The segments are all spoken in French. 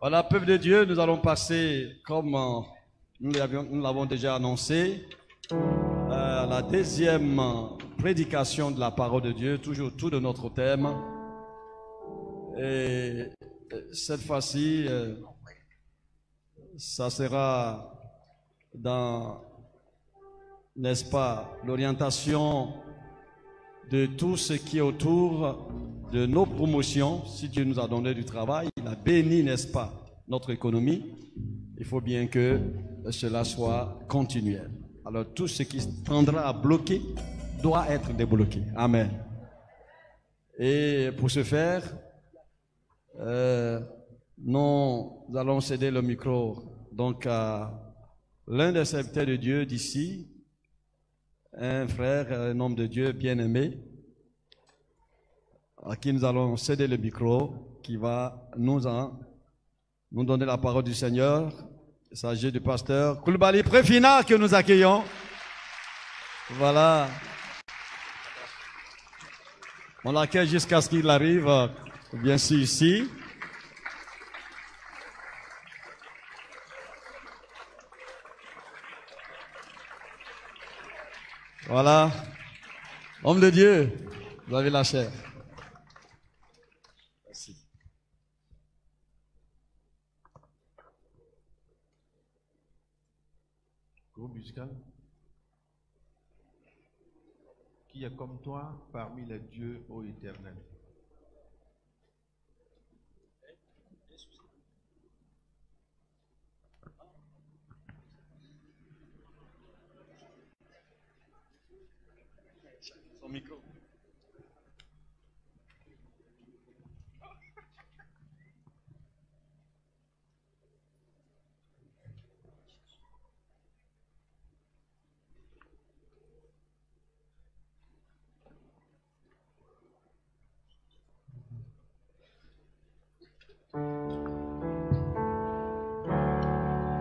Voilà, peuple de Dieu, nous allons passer, comme nous l'avons déjà annoncé, à la deuxième prédication de la parole de Dieu, toujours autour de notre thème. Et cette fois-ci, ça sera dans, n'est-ce pas, l'orientation de tout ce qui est autour de nos promotions. Si Dieu nous a donné du travail, il a béni, n'est-ce pas, notre économie. Il faut bien que cela soit continuel. Alors tout ce qui tendra à bloquer doit être débloqué. Amen. Et pour ce faire, nous allons céder le micro donc à l'un des serviteurs de Dieu d'ici, un frère, un homme de Dieu bien-aimé, à qui nous allons céder le micro, qui va nous donner la parole du Seigneur. Il s'agit du pasteur Koulibaly Préfina que nous accueillons. Voilà. On l'accueille jusqu'à ce qu'il arrive, bien sûr, ici. Voilà. Homme de Dieu, vous avez la chair. Merci. Groupe musical. Qui est comme toi parmi les dieux, ô Éternel? Son micro.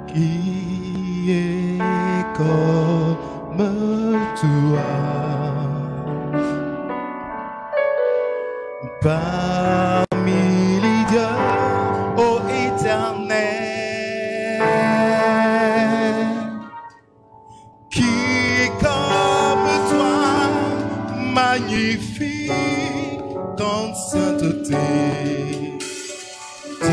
Qui est comme toi parmi les dieux, ô Éternel? Qui est comme toi, magnifique en sainteté? Qui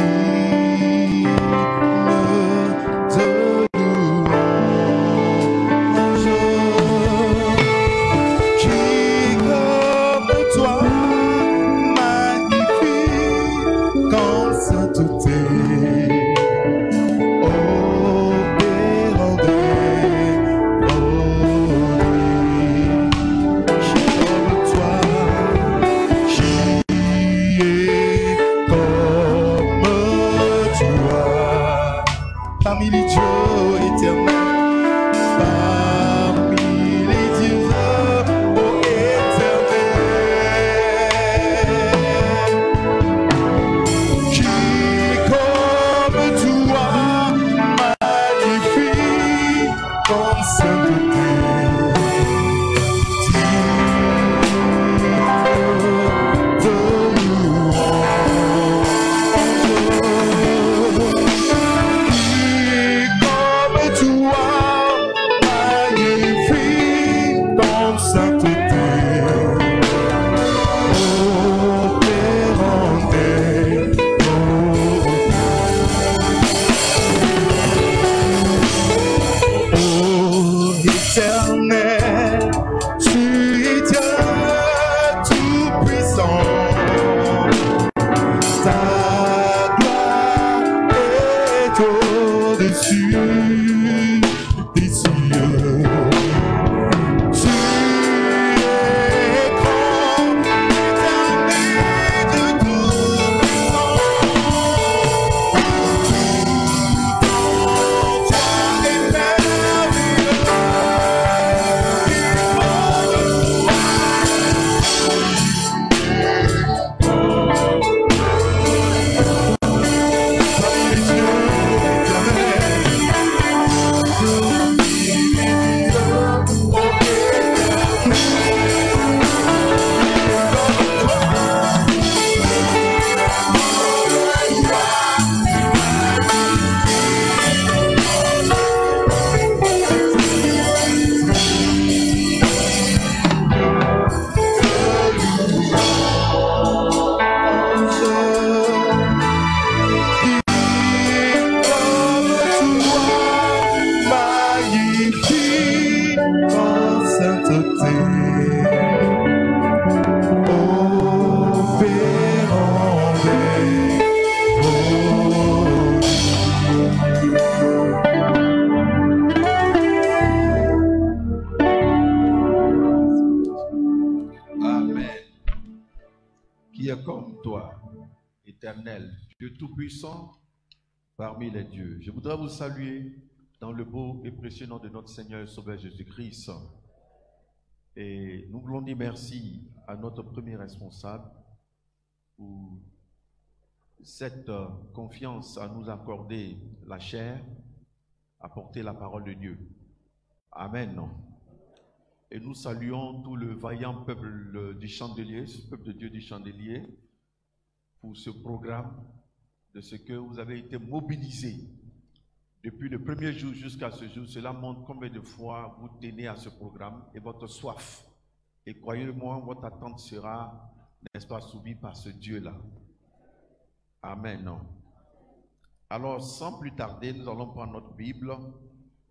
éternel, Dieu tout-puissant parmi les dieux. Je voudrais vous saluer dans le beau et précieux nom de notre Seigneur et Sauveur Jésus-Christ. Et nous voulons dire merci à notre premier responsable pour cette confiance à nous accorder la chair, à porter la parole de Dieu. Amen. Et nous saluons tout le vaillant peuple du Chandelier, ce peuple de Dieu du Chandelier, pour ce programme, de ce que vous avez été mobilisés depuis le premier jour jusqu'à ce jour. Cela montre combien de fois vous tenez à ce programme et votre soif. Et croyez-moi, votre attente sera, n'est-ce pas, subie par ce Dieu-là. Amen. Alors, sans plus tarder, nous allons prendre notre Bible.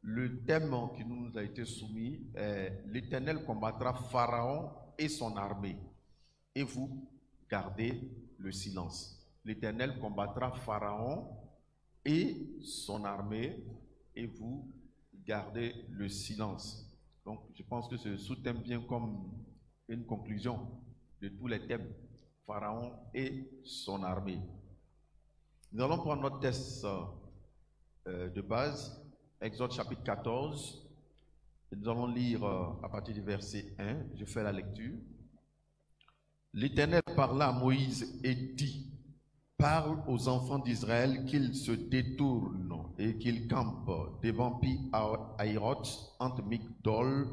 Le thème qui nous a été soumis est « L'Éternel combattra Pharaon et son armée, et vous gardez le silence. » L'Éternel combattra Pharaon et son armée, et vous gardez le silence. Donc, je pense que ce sous-thème vient comme une conclusion de tous les thèmes. Pharaon et son armée. Nous allons prendre notre texte de base, Exode chapitre 14, et nous allons lire à partir du verset 1, je fais la lecture. L'Éternel parla à Moïse et dit, « Parle aux enfants d'Israël qu'ils se détournent et qu'ils campent devant Pi-Hahiroth, entre Migdol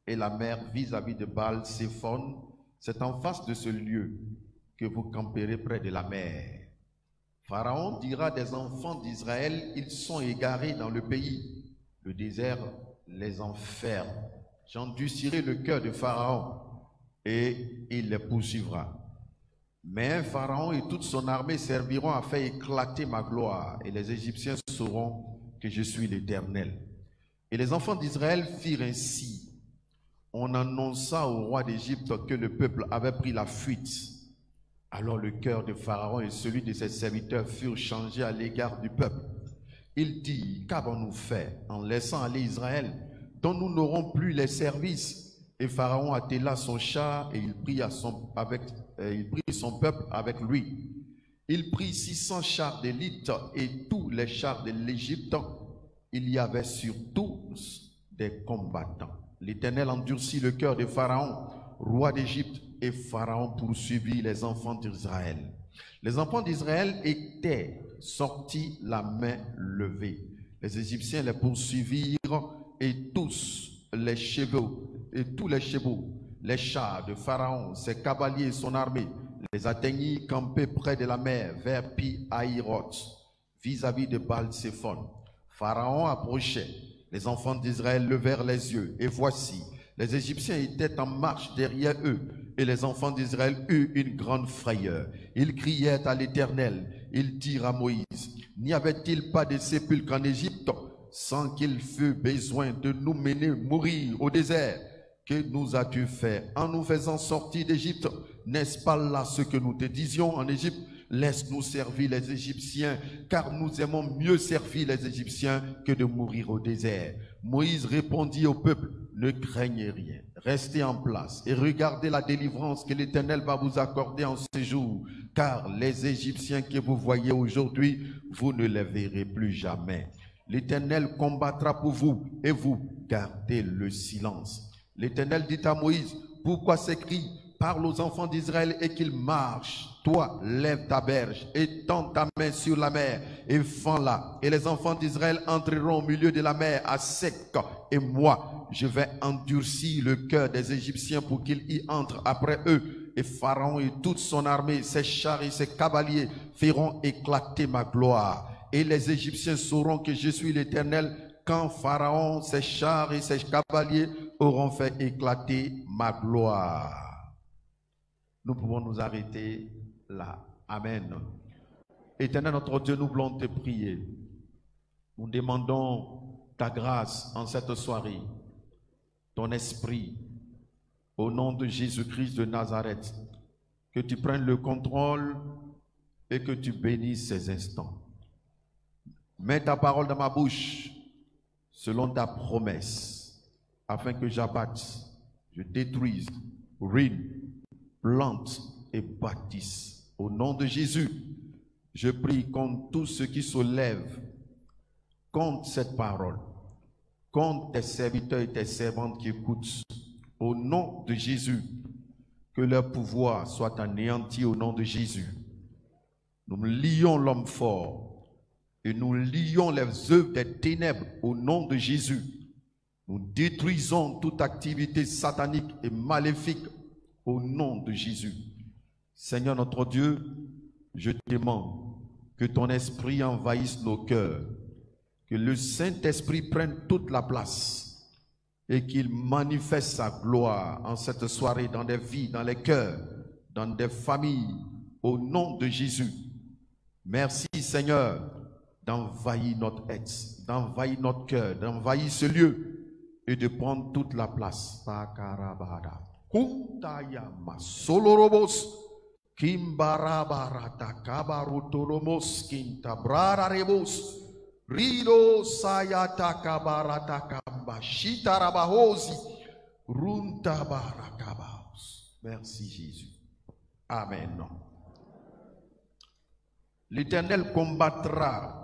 et la mer vis-à-vis de Baal-Séphon. C'est en face de ce lieu que vous camperez près de la mer. Pharaon dira des enfants d'Israël, ils sont égarés dans le pays. Le désert les enferme. J'endurcirai le cœur de Pharaon et il les poursuivra. Mais Pharaon et toute son armée serviront à faire éclater ma gloire et les Égyptiens sauront que je suis l'Éternel. » Et les enfants d'Israël firent ainsi. On annonça au roi d'Égypte que le peuple avait pris la fuite. Alors le cœur de Pharaon et celui de ses serviteurs furent changés à l'égard du peuple. Il dit, qu'avons-nous fait en laissant aller Israël, dont nous n'aurons plus les services? Et Pharaon attela son char et il prit son peuple avec lui. Il prit 600 chars d'élite et tous les chars de l'Égypte. Il y avait sur tous des combattants. L'Éternel endurcit le cœur de Pharaon, roi d'Égypte, et Pharaon poursuivit les enfants d'Israël. Les enfants d'Israël étaient sortis la main levée. Les Égyptiens les poursuivirent et tous les chevaux, les chars de Pharaon, ses cavaliers et son armée, les atteignirent campés près de la mer, vers Pi-Hahiroth, vis-à-vis de Baal-Séphon. Pharaon approchait. Les enfants d'Israël levèrent les yeux, et voici, les Égyptiens étaient en marche derrière eux, et les enfants d'Israël eurent une grande frayeur. Ils crièrent à l'Éternel. Ils dirent à Moïse, « N'y avait-il pas de sépulcre en Égypte, sans qu'il fût besoin de nous mener mourir au désert? Que nous as-tu fait en nous faisant sortir d'Égypte? N'est-ce pas là ce que nous te disions en Égypte? Laisse-nous servir les Égyptiens, car nous aimons mieux servir les Égyptiens que de mourir au désert. » Moïse répondit au peuple, « Ne craignez rien, restez en place et regardez la délivrance que l'Éternel va vous accorder en ce jour, car les Égyptiens que vous voyez aujourd'hui, vous ne les verrez plus jamais. L'Éternel combattra pour vous et vous gardez le silence. » L'Éternel dit à Moïse, « Pourquoi ces cris? Parle aux enfants d'Israël et qu'ils marchent. Toi, lève ta berge et tends ta main sur la mer et fends-la. Et les enfants d'Israël entreront au milieu de la mer à sec. Et moi, je vais endurcir le cœur des Égyptiens pour qu'ils y entrent après eux. Et Pharaon et toute son armée, ses chars et ses cavaliers feront éclater ma gloire. Et les Égyptiens sauront que je suis l'Éternel quand Pharaon, ses chars et ses cavaliers auront fait éclater ma gloire. » Nous pouvons nous arrêter là. Amen. Éternel notre Dieu, nous voulons te prier. Nous demandons ta grâce en cette soirée, ton esprit, au nom de Jésus-Christ de Nazareth, que tu prennes le contrôle et que tu bénisses ces instants. Mets ta parole dans ma bouche, selon ta promesse, afin que j'abatte, je détruise, ruine, plante et bâtisse. Au nom de Jésus, Je prie contre tout ce qui se lève contre cette parole, contre tes serviteurs et tes servantes qui écoutent. Au nom de Jésus, que leur pouvoir soit anéanti au nom de Jésus. Nous lions l'homme fort et nous lions les œuvres des ténèbres au nom de Jésus. Nous détruisons toute activité satanique et maléfique au nom de Jésus. Seigneur notre Dieu, je te demande que ton esprit envahisse nos cœurs, que le Saint-Esprit prenne toute la place et qu'il manifeste sa gloire en cette soirée dans des vies, dans les cœurs, dans des familles, au nom de Jésus. Merci Seigneur d'envahir notre être, d'envahir notre cœur, d'envahir ce lieu et de prendre toute la place. Kuntayama solorobos kimbarabarata kabarutolomos kintabrararebos rido sayata kabarata kambashita rabahosi runtabarakabaos. Merci Jésus. Amen. L'Éternel combattra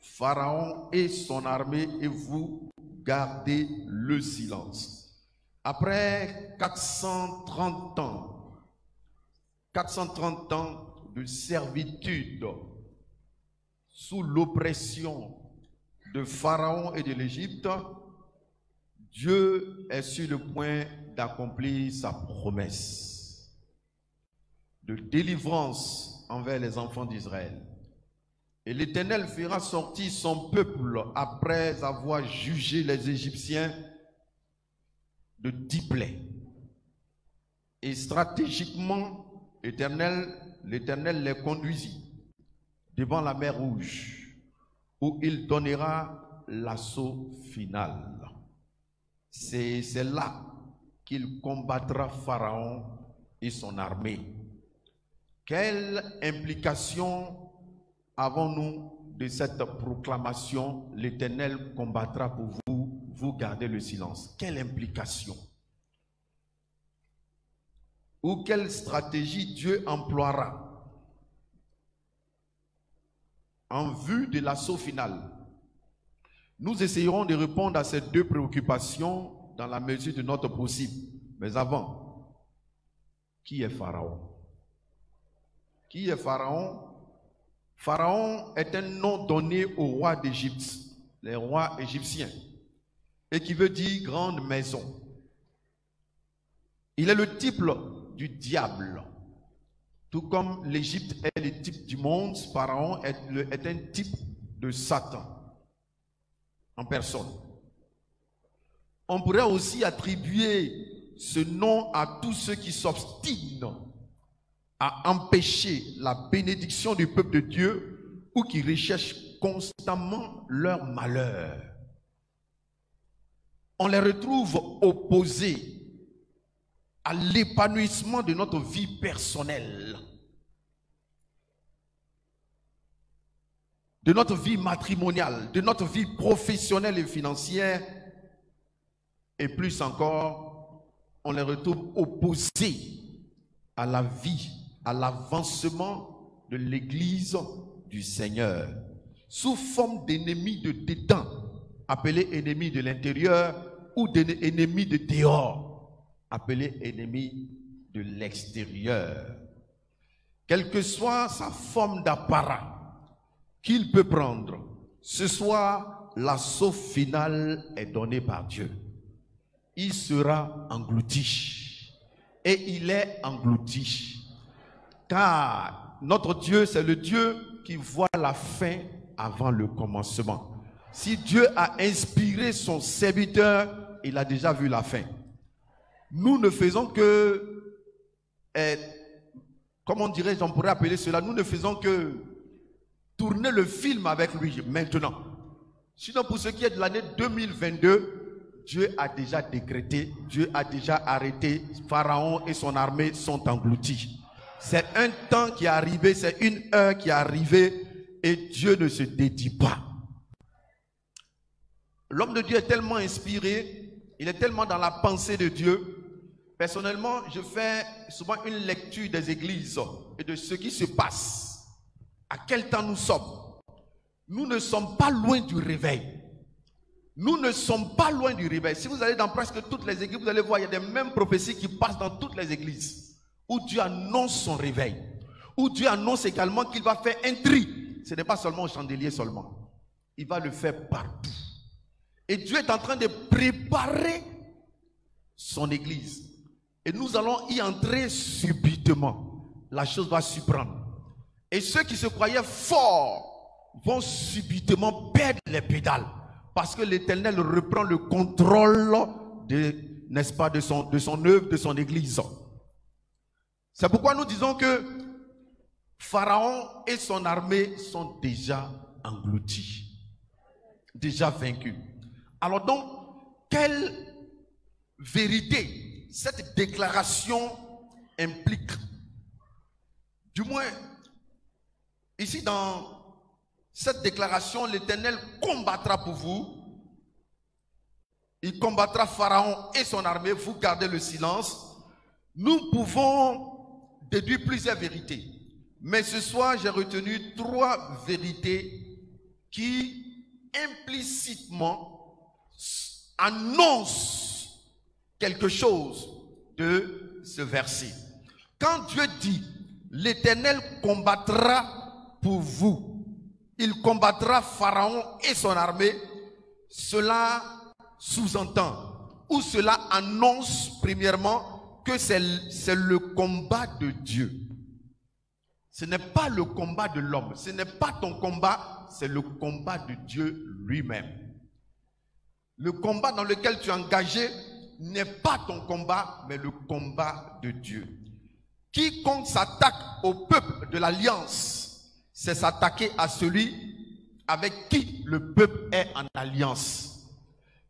Pharaon et son armée et vous gardez le silence. Après 430 ans de servitude sous l'oppression de Pharaon et de l'Égypte, Dieu est sur le point d'accomplir sa promesse de délivrance envers les enfants d'Israël. Et l'Éternel fera sortir son peuple après avoir jugé les Égyptiens de 10 plaies. Et stratégiquement, l'Éternel les conduisit devant la mer Rouge, où il donnera l'assaut final. C'est là qu'il combattra Pharaon et son armée. Quelle implication avons-nous de cette proclamation? L'Éternel combattra pour vous, vous gardez le silence. Quelle implication? Ou quelle stratégie Dieu emploiera en vue de l'assaut final? Nous essayerons de répondre à ces deux préoccupations dans la mesure de notre possible. Mais avant, qui est Pharaon? Qui est Pharaon? Pharaon est un nom donné au roi d'Égypte, les rois égyptiens, et qui veut dire grande maison. Il est le type du diable. Tout comme l'Égypte est le type du monde, Pharaon est un type de Satan en personne. On pourrait aussi attribuer ce nom à tous ceux qui s'obstinent à empêcher la bénédiction du peuple de Dieu ou qui recherchent constamment leur malheur. On les retrouve opposés à l'épanouissement de notre vie personnelle, de notre vie matrimoniale, de notre vie professionnelle et financière, et plus encore, on les retrouve opposés à la vie, à l'avancement de l'Église du Seigneur, sous forme d'ennemis de dedans, appelés ennemis de l'intérieur, ou d'ennemis de dehors, appelés ennemis de l'extérieur. Quelle que soit sa forme d'apparat qu'il peut prendre, ce soir, l'assaut final est donné par Dieu. Il sera englouti. Et il est englouti. Car notre Dieu, c'est le Dieu qui voit la fin avant le commencement. Si Dieu a inspiré son serviteur, il a déjà vu la fin. Nous ne faisons que, comment dirais-je, on pourrait appeler cela, nous ne faisons que tourner le film avec lui maintenant. Sinon, pour ce qui est de l'année 2022, Dieu a déjà décrété, Dieu a déjà arrêté, Pharaon et son armée sont engloutis. C'est un temps qui est arrivé, c'est une heure qui est arrivée et Dieu ne se dédie pas. L'homme de Dieu est tellement inspiré, il est tellement dans la pensée de Dieu. Personnellement, je fais souvent une lecture des églises et de ce qui se passe à quel temps nous sommes. Nous ne sommes pas loin du réveil. Nous ne sommes pas loin du réveil. Si vous allez dans presque toutes les églises, vous allez voir, il y a des mêmes prophéties qui passent dans toutes les églises, où Dieu annonce son réveil, où Dieu annonce également qu'il va faire un tri. Ce n'est pas seulement au chandelier seulement. Il va le faire partout. Et Dieu est en train de préparer son église. Et nous allons y entrer subitement. La chose va surprendre. Et ceux qui se croyaient forts vont subitement perdre les pédales. Parce que l'Éternel reprend le contrôle n'est-ce pas, de son œuvre, de son église. C'est pourquoi nous disons que Pharaon et son armée sont déjà engloutis, déjà vaincus. Alors donc, quelle vérité cette déclaration implique? Du moins, ici dans cette déclaration, l'Éternel combattra pour vous. Il combattra Pharaon et son armée. Vous gardez le silence. Nous pouvons déduire plusieurs vérités. Mais ce soir, j'ai retenu 3 vérités qui implicitement annoncent quelque chose de ce verset. Quand Dieu dit, l'Éternel combattra pour vous, il combattra Pharaon et son armée, cela sous-entend, ou cela annonce premièrement que c'est le combat de Dieu. Ce n'est pas le combat de l'homme, ce n'est pas ton combat, c'est le combat de Dieu lui-même. Le combat dans lequel tu es engagé n'est pas ton combat, mais le combat de Dieu. Quiconque s'attaque au peuple de l'alliance, c'est s'attaquer à celui avec qui le peuple est en alliance.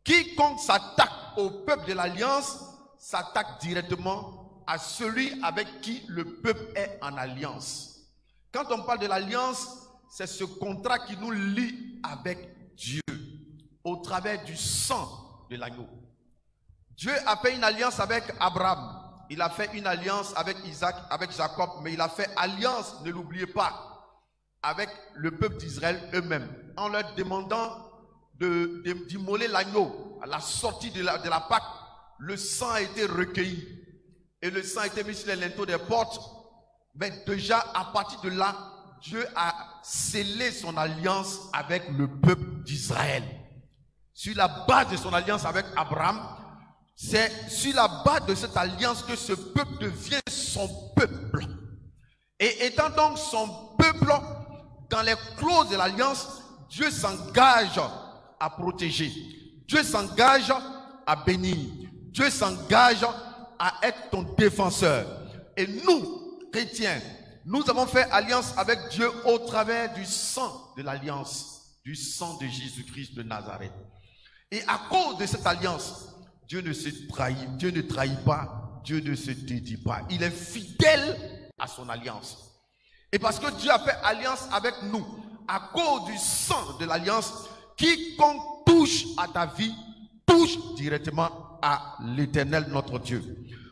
Quiconque s'attaque au peuple de l'alliance s'attaque directement à celui avec qui le peuple est en alliance. Quand on parle de l'alliance, c'est ce contrat qui nous lie avec Dieu au travers du sang de l'agneau. Dieu a fait une alliance avec Abraham. Il a fait une alliance avec Isaac, avec Jacob, mais il a fait alliance, ne l'oubliez pas, avec le peuple d'Israël eux-mêmes, en leur demandant d'immoler l'agneau. À la sortie de la Pâque, le sang a été recueilli et le sang a été mis sur les linteaux des portes. Mais déjà, à partir de là, Dieu a scellé son alliance avec le peuple d'Israël. Sur la base de son alliance avec Abraham, c'est sur la base de cette alliance que ce peuple devient son peuple. Et étant donc son peuple, dans les clauses de l'alliance, Dieu s'engage à protéger. Dieu s'engage à bénir. Dieu s'engage à être ton défenseur. Et nous, chrétiens, nous avons fait alliance avec Dieu au travers du sang de l'alliance, du sang de Jésus-Christ de Nazareth. Et à cause de cette alliance, Dieu ne se trahit, Dieu ne trahit pas, Dieu ne se dédie pas. Il est fidèle à son alliance. Et parce que Dieu a fait alliance avec nous, à cause du sang de l'alliance, quiconque touche à ta vie, touche directement à l'Éternel notre Dieu.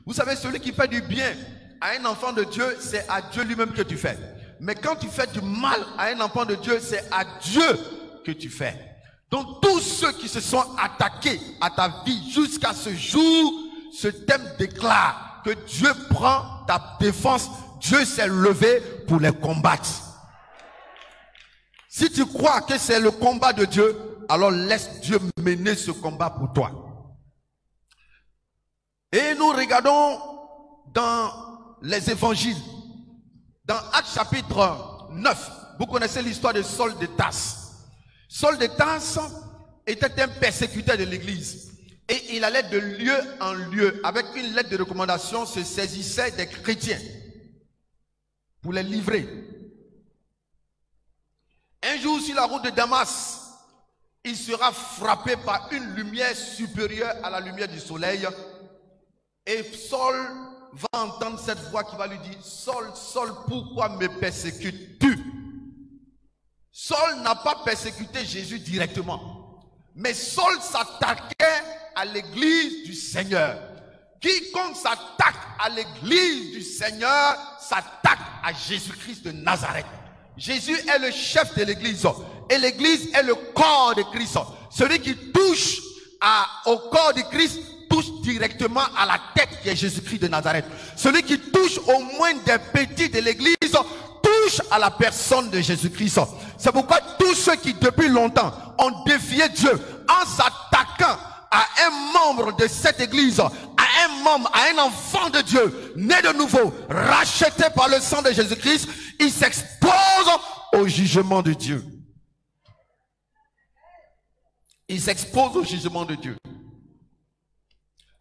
Vous savez, celui qui fait du bien à un enfant de Dieu, c'est à Dieu lui-même que tu fais. Mais quand tu fais du mal à un enfant de Dieu, c'est à Dieu que tu fais. Donc tous ceux qui se sont attaqués à ta vie jusqu'à ce jour, ce thème déclare que Dieu prend ta défense. Dieu s'est levé pour les combattre. Si tu crois que c'est le combat de Dieu, alors laisse Dieu mener ce combat pour toi. Et nous regardons dans les évangiles, dans Actes chapitre 9, vous connaissez l'histoire de Saul de Tarse. Saul de Tarse était un persécuteur de l'église. Et il allait de lieu en lieu, avec une lettre de recommandation, se saisissait des chrétiens pour les livrer. Un jour, sur la route de Damas, il sera frappé par une lumière supérieure à la lumière du soleil. Et Saul va entendre cette voix qui va lui dire, Saul, Saul, pourquoi me persécutes-tu? Saul n'a pas persécuté Jésus directement, mais Saul s'attaquait à l'église du Seigneur. Quiconque s'attaque à l'église du Seigneur s'attaque à Jésus-Christ de Nazareth. Jésus est le chef de l'église. Et l'église est le corps de Christ. Celui qui touche au corps de Christ touche directement à la tête qui est Jésus-Christ de Nazareth. Celui qui touche au moins des petits de l'église touche à la personne de Jésus-Christ. C'est pourquoi tous ceux qui depuis longtemps ont défié Dieu en s'attaquant à un membre de cette église, à un membre, à un enfant de Dieu, né de nouveau, racheté par le sang de Jésus-Christ, ils s'exposent au jugement de Dieu. Ils s'exposent au jugement de Dieu.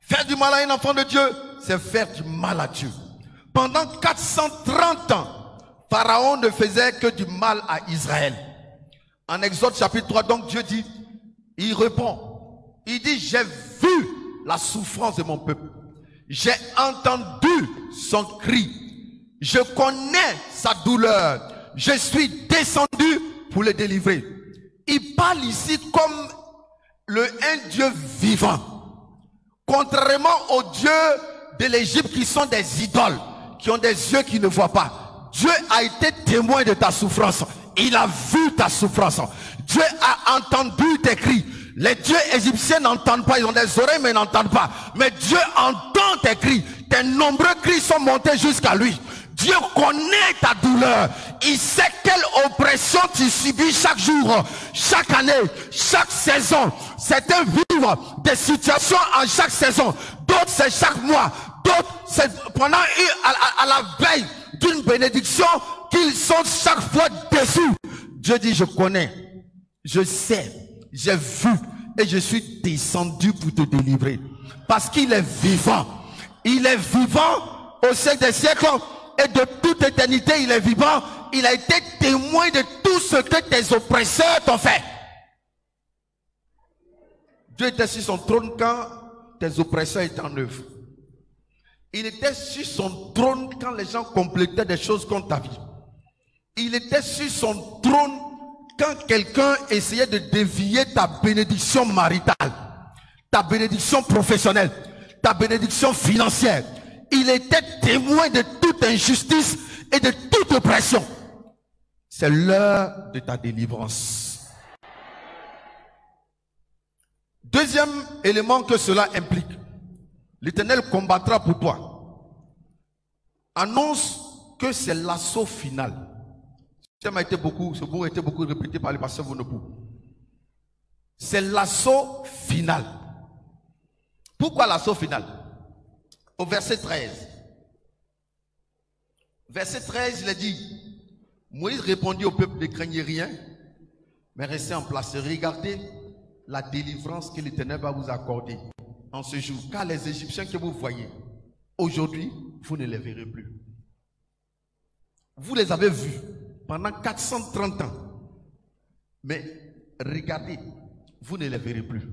Faire du mal à un enfant de Dieu, c'est faire du mal à Dieu. Pendant 430 ans, Pharaon ne faisait que du mal à Israël. En Exode chapitre 3, donc Dieu dit, il répond, il dit, j'ai vu la souffrance de mon peuple. J'ai entendu son cri. Je connais sa douleur. Je suis descendu pour le délivrer. Il parle ici comme un Dieu vivant. Contrairement aux dieux de l'Égypte qui sont des idoles, qui ont des yeux qui ne voient pas. Dieu a été témoin de ta souffrance. Il a vu ta souffrance. Dieu a entendu tes cris. Les dieux égyptiens n'entendent pas, ils ont des oreilles mais n'entendent pas. Mais Dieu entend tes cris. Tes nombreux cris sont montés jusqu'à lui. Dieu connaît ta douleur. Il sait quelle oppression tu subis chaque jour, chaque année, chaque saison. Certains vivent des situations en chaque saison. D'autres c'est chaque mois. D'autres c'est pendant à la veille d'une bénédiction qu'ils sont chaque fois déçus. Dieu dit, je connais, je sais, j'ai vu et je suis descendu pour te délivrer. Parce qu'il est vivant. Il est vivant au siècle des siècles. Et de toute éternité, il est vivant. Il a été témoin de tout ce que tes oppresseurs t'ont fait. Dieu était sur son trône quand tes oppresseurs étaient en œuvre. Il était sur son trône quand les gens complétaient des choses contre ta vie. Il était sur son trône quand quelqu'un essayait de dévier ta bénédiction maritale, ta bénédiction professionnelle, ta bénédiction financière. Il était témoin de toute injustice et de toute oppression. C'est l'heure de ta délivrance. Deuxième élément que cela implique, l'Éternel combattra pour toi. Annonce que c'est l'assaut final. Ce mot a été beaucoup répété par le pasteur Vonopou. C'est l'assaut final. Pourquoi l'assaut final? Au verset 13. Verset 13, il a dit, Moïse répondit au peuple, ne craignez rien, mais restez en place et regardez la délivrance que l'Éternel va vous accorder en ce jour. Car les Égyptiens que vous voyez, aujourd'hui, vous ne les verrez plus. Vous les avez vus pendant 430 ans. Mais regardez, vous ne les verrez plus.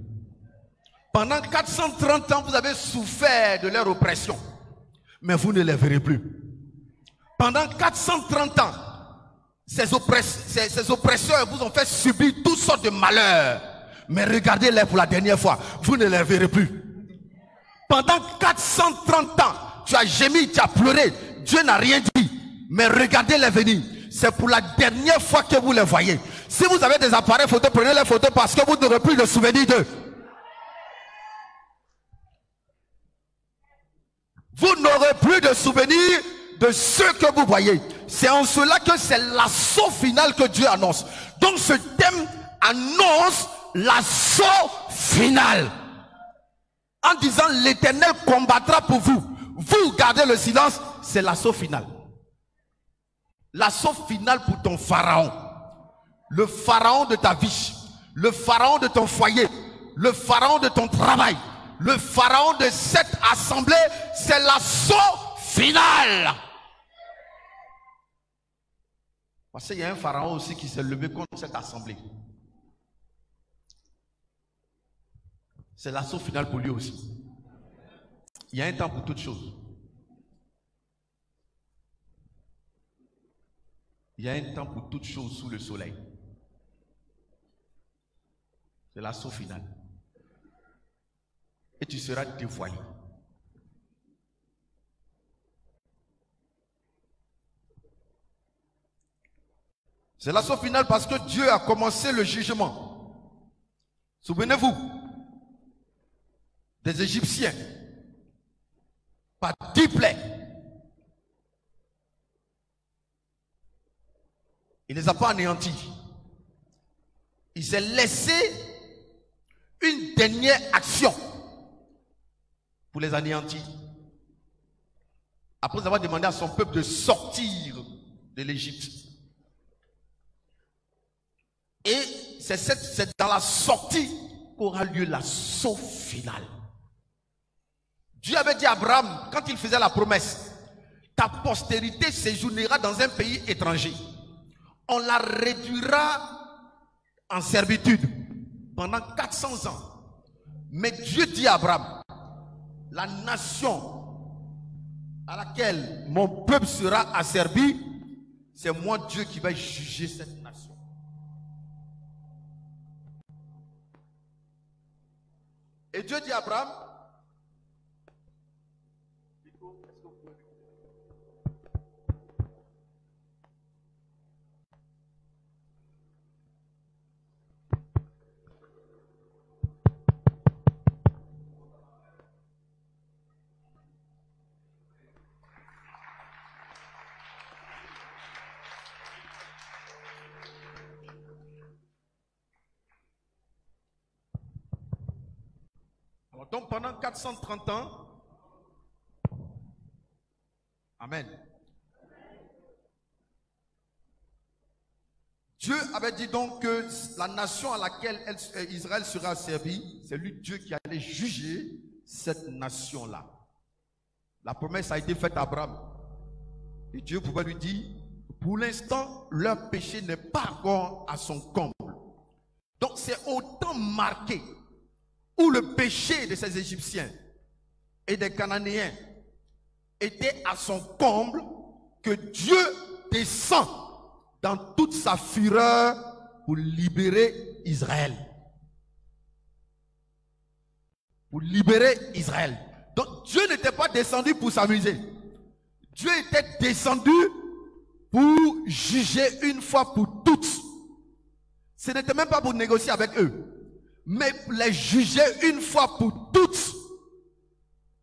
Pendant 430 ans, vous avez souffert de leur oppression. Mais vous ne les verrez plus. Pendant 430 ans, ces oppresseurs vous ont fait subir toutes sortes de malheurs. Mais regardez-les pour la dernière fois, vous ne les verrez plus. Pendant 430 ans, tu as gémi, tu as pleuré, Dieu n'a rien dit. Mais regardez-les venir. C'est pour la dernière fois que vous les voyez. Si vous avez des appareils photo, prenez les photos parce que vous n'aurez plus de souvenirs d'eux. Vous n'aurez plus de souvenirs de ceux que vous voyez. C'est en cela que c'est l'assaut final que Dieu annonce. Donc ce thème annonce l'assaut final. En disant l'Éternel combattra pour vous. Vous gardez le silence, c'est l'assaut final. L'assaut final pour ton pharaon. Le pharaon de ta vie. Le pharaon de ton foyer. Le pharaon de ton travail. Le pharaon de cette assemblée, c'est l'assaut final. Parce qu'il y a un pharaon aussi qui s'est levé contre cette assemblée. C'est l'assaut final pour lui aussi. Il y a un temps pour toutes choses. Il y a un temps pour toutes choses sous le soleil. C'est l'assaut final. Et tu seras dévoilé. C'est l'assaut final parce que Dieu a commencé le jugement. Souvenez-vous des Égyptiens par 10 plaies. Il ne les a pas anéantis. Il s'est laissé une dernière action pour les anéantir. Après avoir demandé à son peuple de sortir de l'Égypte. Et c'est dans la sortie qu'aura lieu l'assaut final. Dieu avait dit à Abraham, quand il faisait la promesse, ta postérité séjournera dans un pays étranger. On la réduira en servitude pendant 400 ans. Mais Dieu dit à Abraham, la nation à laquelle mon peuple sera asservi, c'est moi Dieu qui va juger cette nation. Et Dieu dit à Abraham, donc pendant 430 ans, amen. Dieu avait dit donc que la nation à laquelle Israël sera servi, c'est lui Dieu qui allait juger cette nation-là. La promesse a été faite à Abraham. Et Dieu pouvait lui dire, pour l'instant, leur péché n'est pas encore à son comble. Donc c'est autant marqué où le péché de ces Égyptiens et des Cananéens était à son comble, que Dieu descend dans toute sa fureur pour libérer Israël. Pour libérer Israël. Donc Dieu n'était pas descendu pour s'amuser. Dieu était descendu pour juger une fois pour toutes. Ce n'était même pas pour négocier avec eux, mais les juger une fois pour toutes,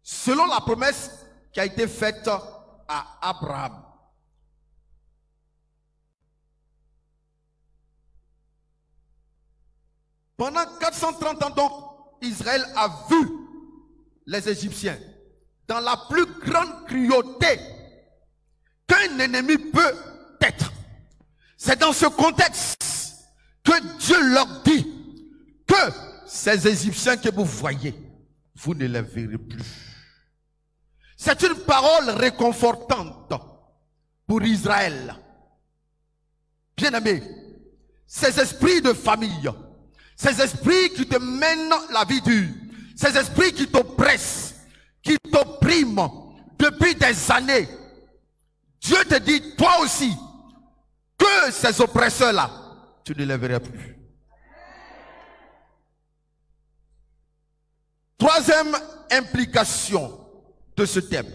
selon la promesse qui a été faite à Abraham. Pendant 430 ans donc, Israël a vu les Égyptiens dans la plus grande cruauté qu'un ennemi peut être. C'est dans ce contexte que Dieu leur dit que ces Égyptiens que vous voyez, vous ne les verrez plus. C'est une parole réconfortante pour Israël. Bien-aimés, ces esprits de famille, ces esprits qui te mènent la vie dure, ces esprits qui t'oppressent, qui t'oppriment depuis des années, Dieu te dit, toi aussi, que ces oppresseurs-là, tu ne les verras plus. Troisième implication de ce thème.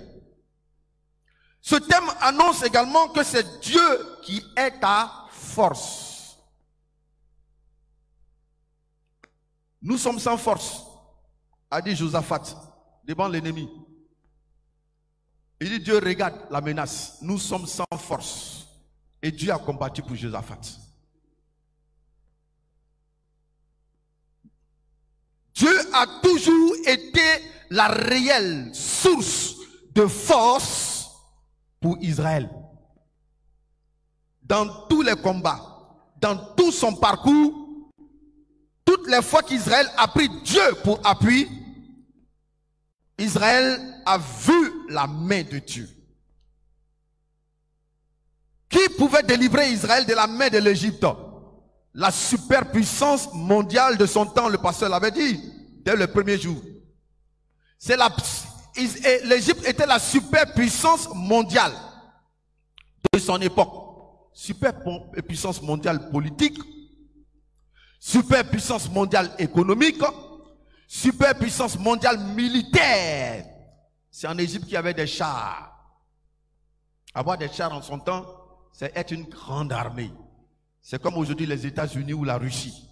Ce thème annonce également que c'est Dieu qui est ta force. Nous sommes sans force, a dit Josaphat, devant l'ennemi. Il dit, Dieu regarde la menace. Nous sommes sans force. Et Dieu a combattu pour Josaphat. Dieu a toujours été la réelle source de force pour Israël. Dans tous les combats, dans tout son parcours, toutes les fois qu'Israël a pris Dieu pour appui, Israël a vu la main de Dieu. Qui pouvait délivrer Israël de la main de l'Égypte? La superpuissance mondiale de son temps, le pasteur l'avait dit dès le premier jour. L'Égypte était la superpuissance mondiale de son époque. Superpuissance mondiale politique, superpuissance mondiale économique, superpuissance mondiale militaire. C'est en Égypte qu'il y avait des chars. Avoir des chars en son temps, c'est être une grande armée. C'est comme aujourd'hui les États-Unis ou la Russie.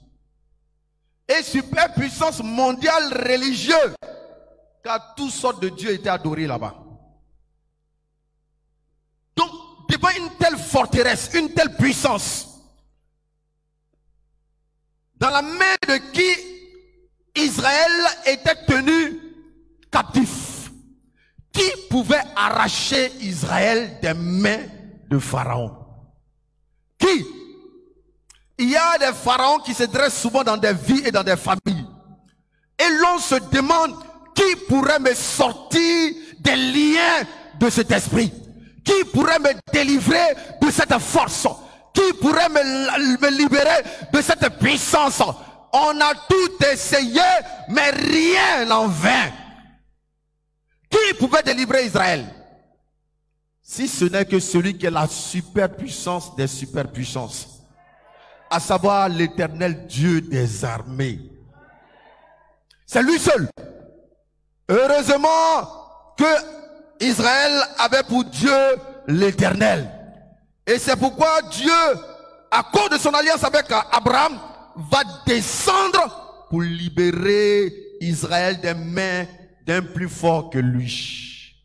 Et superpuissance mondiale religieuse, car toutes sortes de dieux étaient adorés là-bas. Donc, devant une telle forteresse, une telle puissance, dans la main de qui Israël était tenu captif, qui pouvait arracher Israël des mains de Pharaon? Qui? Il y a des pharaons qui se dressent souvent dans des vies et dans des familles. Et l'on se demande qui pourrait me sortir des liens de cet esprit? Qui pourrait me délivrer de cette force? Qui pourrait me libérer de cette puissance? On a tout essayé, mais rien en vain. Qui pouvait délivrer Israël? Si ce n'est que celui qui est la superpuissance des superpuissances, à savoir l'Éternel Dieu des armées. C'est lui seul. Heureusement que Israël avait pour Dieu l'Éternel. Et c'est pourquoi Dieu, à cause de son alliance avec Abraham, va descendre pour libérer Israël des mains d'un plus fort que lui.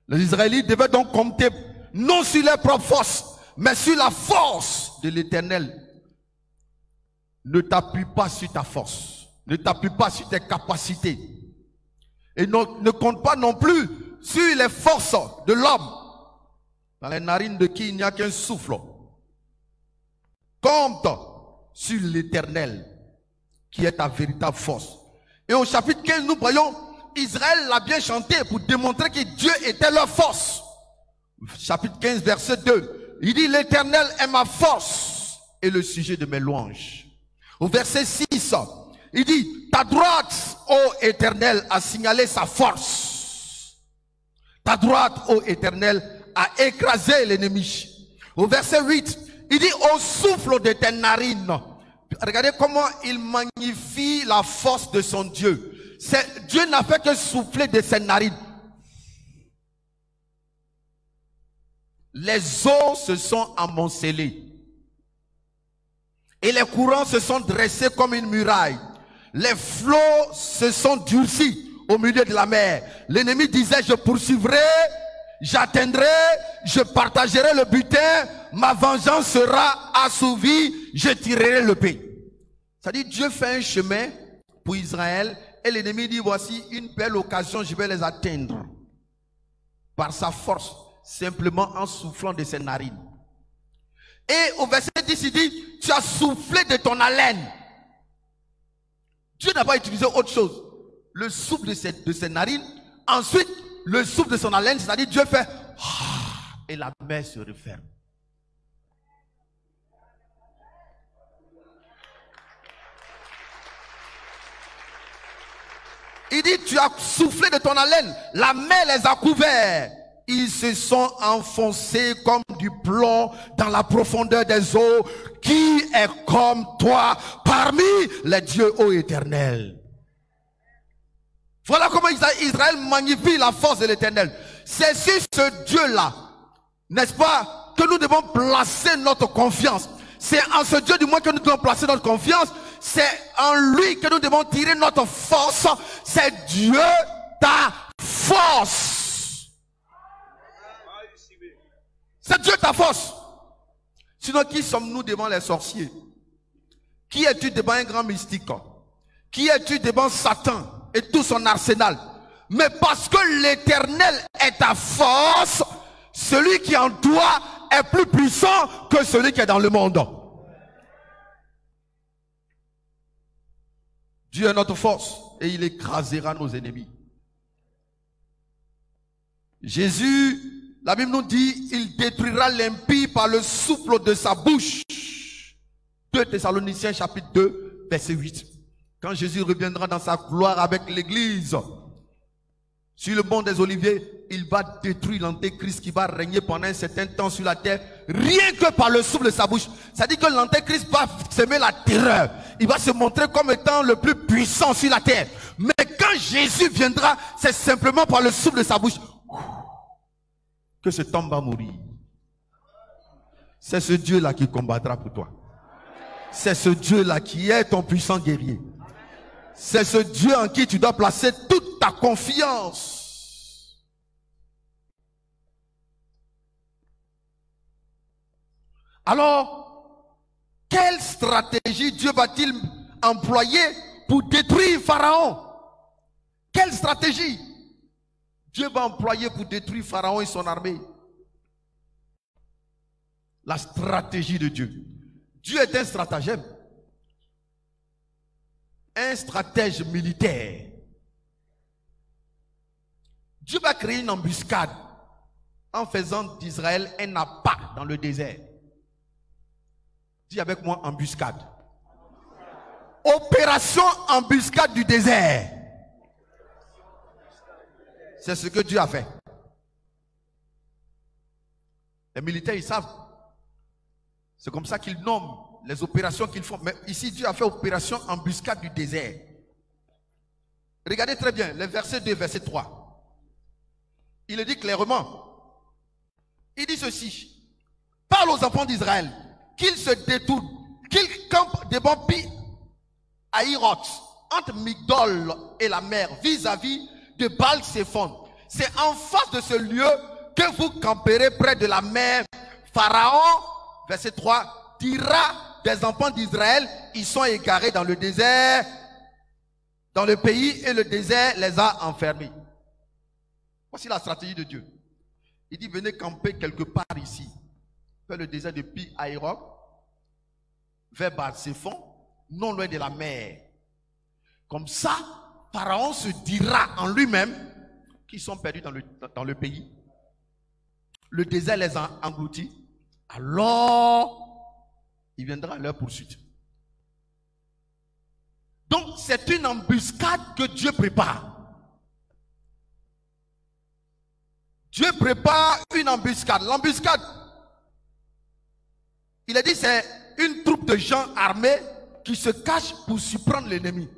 Les Israélites devaient donc compter non sur leur propre force, mais sur la force de l'Éternel. Ne t'appuie pas sur ta force. Ne t'appuie pas sur tes capacités. Et ne compte pas non plus sur les forces de l'homme, dans les narines de qui il n'y a qu'un souffle. Compte sur l'Éternel, qui est ta véritable force. Et au chapitre 15, nous voyons, Israël l'a bien chanté pour démontrer que Dieu était leur force. Chapitre 15, verset 2. Il dit, l'Éternel est ma force et le sujet de mes louanges. Au verset 6, il dit, ta droite, ô Éternel, a signalé sa force. Ta droite, ô Éternel, a écrasé l'ennemi. Au verset 8, il dit, au souffle de tes narines. Regardez comment il magnifie la force de son Dieu. Dieu n'a fait que souffler de ses narines. Les eaux se sont amoncelées. Et les courants se sont dressés comme une muraille. Les flots se sont durcis au milieu de la mer. L'ennemi disait, je poursuivrai, j'atteindrai, je partagerai le butin, ma vengeance sera assouvie, je tirerai le pays. C'est-à-dire, Dieu fait un chemin pour Israël et l'ennemi dit, voici une belle occasion, je vais les atteindre. Par sa force, simplement en soufflant de ses narines. Et au verset 10, il dit, tu as soufflé de ton haleine. Dieu n'a pas utilisé autre chose. Le souffle de ses narines. Ensuite, le souffle de son haleine, c'est-à-dire Dieu fait et la mer se referme. Il dit, tu as soufflé de ton haleine, la mer les a couverts. Ils se sont enfoncés comme du plomb dans la profondeur des eaux. Qui est comme toi parmi les dieux, ô Éternel? Voilà comment Israël magnifie la force de l'Éternel. C'est sur ce Dieu-là, n'est-ce pas, que nous devons placer notre confiance. C'est en ce Dieu du moins que nous devons placer notre confiance. C'est en lui que nous devons tirer notre force. C'est Dieu ta force. C'est Dieu ta force. Sinon, qui sommes-nous devant les sorciers? Qui es-tu devant un grand mystique? Qui es-tu devant Satan et tout son arsenal? Mais parce que l'Éternel est ta force, celui qui est en toi est plus puissant que celui qui est dans le monde. Dieu est notre force et il écrasera nos ennemis. Jésus, la Bible nous dit, il détruira l'impie par le souffle de sa bouche. 2 Thessaloniciens chapitre 2, verset 8. Quand Jésus reviendra dans sa gloire avec l'église, sur le mont des Oliviers, il va détruire l'antéchrist qui va régner pendant un certain temps sur la terre, rien que par le souffle de sa bouche. C'est-à-dire que l'antéchrist va semer la terreur. Il va se montrer comme étant le plus puissant sur la terre. Mais quand Jésus viendra, c'est simplement par le souffle de sa bouche que cet homme va mourir. C'est ce Dieu-là qui combattra pour toi. C'est ce Dieu-là qui est ton puissant guerrier. C'est ce Dieu en qui tu dois placer toute ta confiance. Alors, quelle stratégie Dieu va-t-il employer pour détruire Pharaon? Quelle stratégie Dieu va employer pour détruire Pharaon et son armée? La stratégie de Dieu. Dieu est un stratagème. Un stratège militaire. Dieu va créer une embuscade en faisant d'Israël un appât dans le désert. Dis avec moi embuscade. Opération embuscade du désert. C'est ce que Dieu a fait. Les militaires, ils savent. C'est comme ça qu'ils nomment les opérations qu'ils font. Mais ici, Dieu a fait opération embuscade du désert. Regardez très bien, les versets 2, verset 3. Il le dit clairement. Il dit ceci. Parle aux enfants d'Israël qu'ils se détournent, qu'ils campent des bons pieds à Hiroth, entre Migdol et la mer, vis-à-vis de Baal-Séphon. C'est en face de ce lieu que vous camperez près de la mer. Pharaon, verset 3, dira des enfants d'Israël, ils sont égarés dans le désert, dans le pays, et le désert les a enfermés. Voici la stratégie de Dieu. Il dit, venez camper quelque part ici, vers le désert de Pi-Hahiroth, vers Baal-Séphon, non loin de la mer. Comme ça, Pharaon se dira en lui-même qu'ils sont perdus dans le pays. Le désert les a engloutis. Alors, il viendra à leur poursuite. Donc, c'est une embuscade que Dieu prépare. Dieu prépare une embuscade. L'embuscade, il a dit, c'est une troupe de gens armés qui se cachent pour surprendre l'ennemi.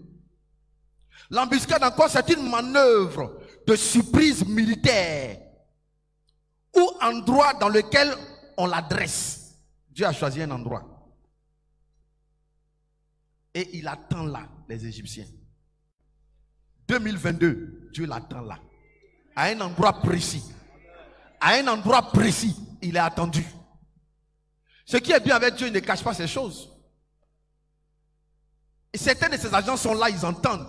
L'embuscade encore, c'est une manœuvre de surprise militaire ou endroit dans lequel on l'adresse. Dieu a choisi un endroit. Et il attend là les Égyptiens. 2022, Dieu l'attend là. À un endroit précis. À un endroit précis, il est attendu. Ce qui est bien avec Dieu, il ne cache pas ces choses. Et certains de ces agents sont là, ils entendent.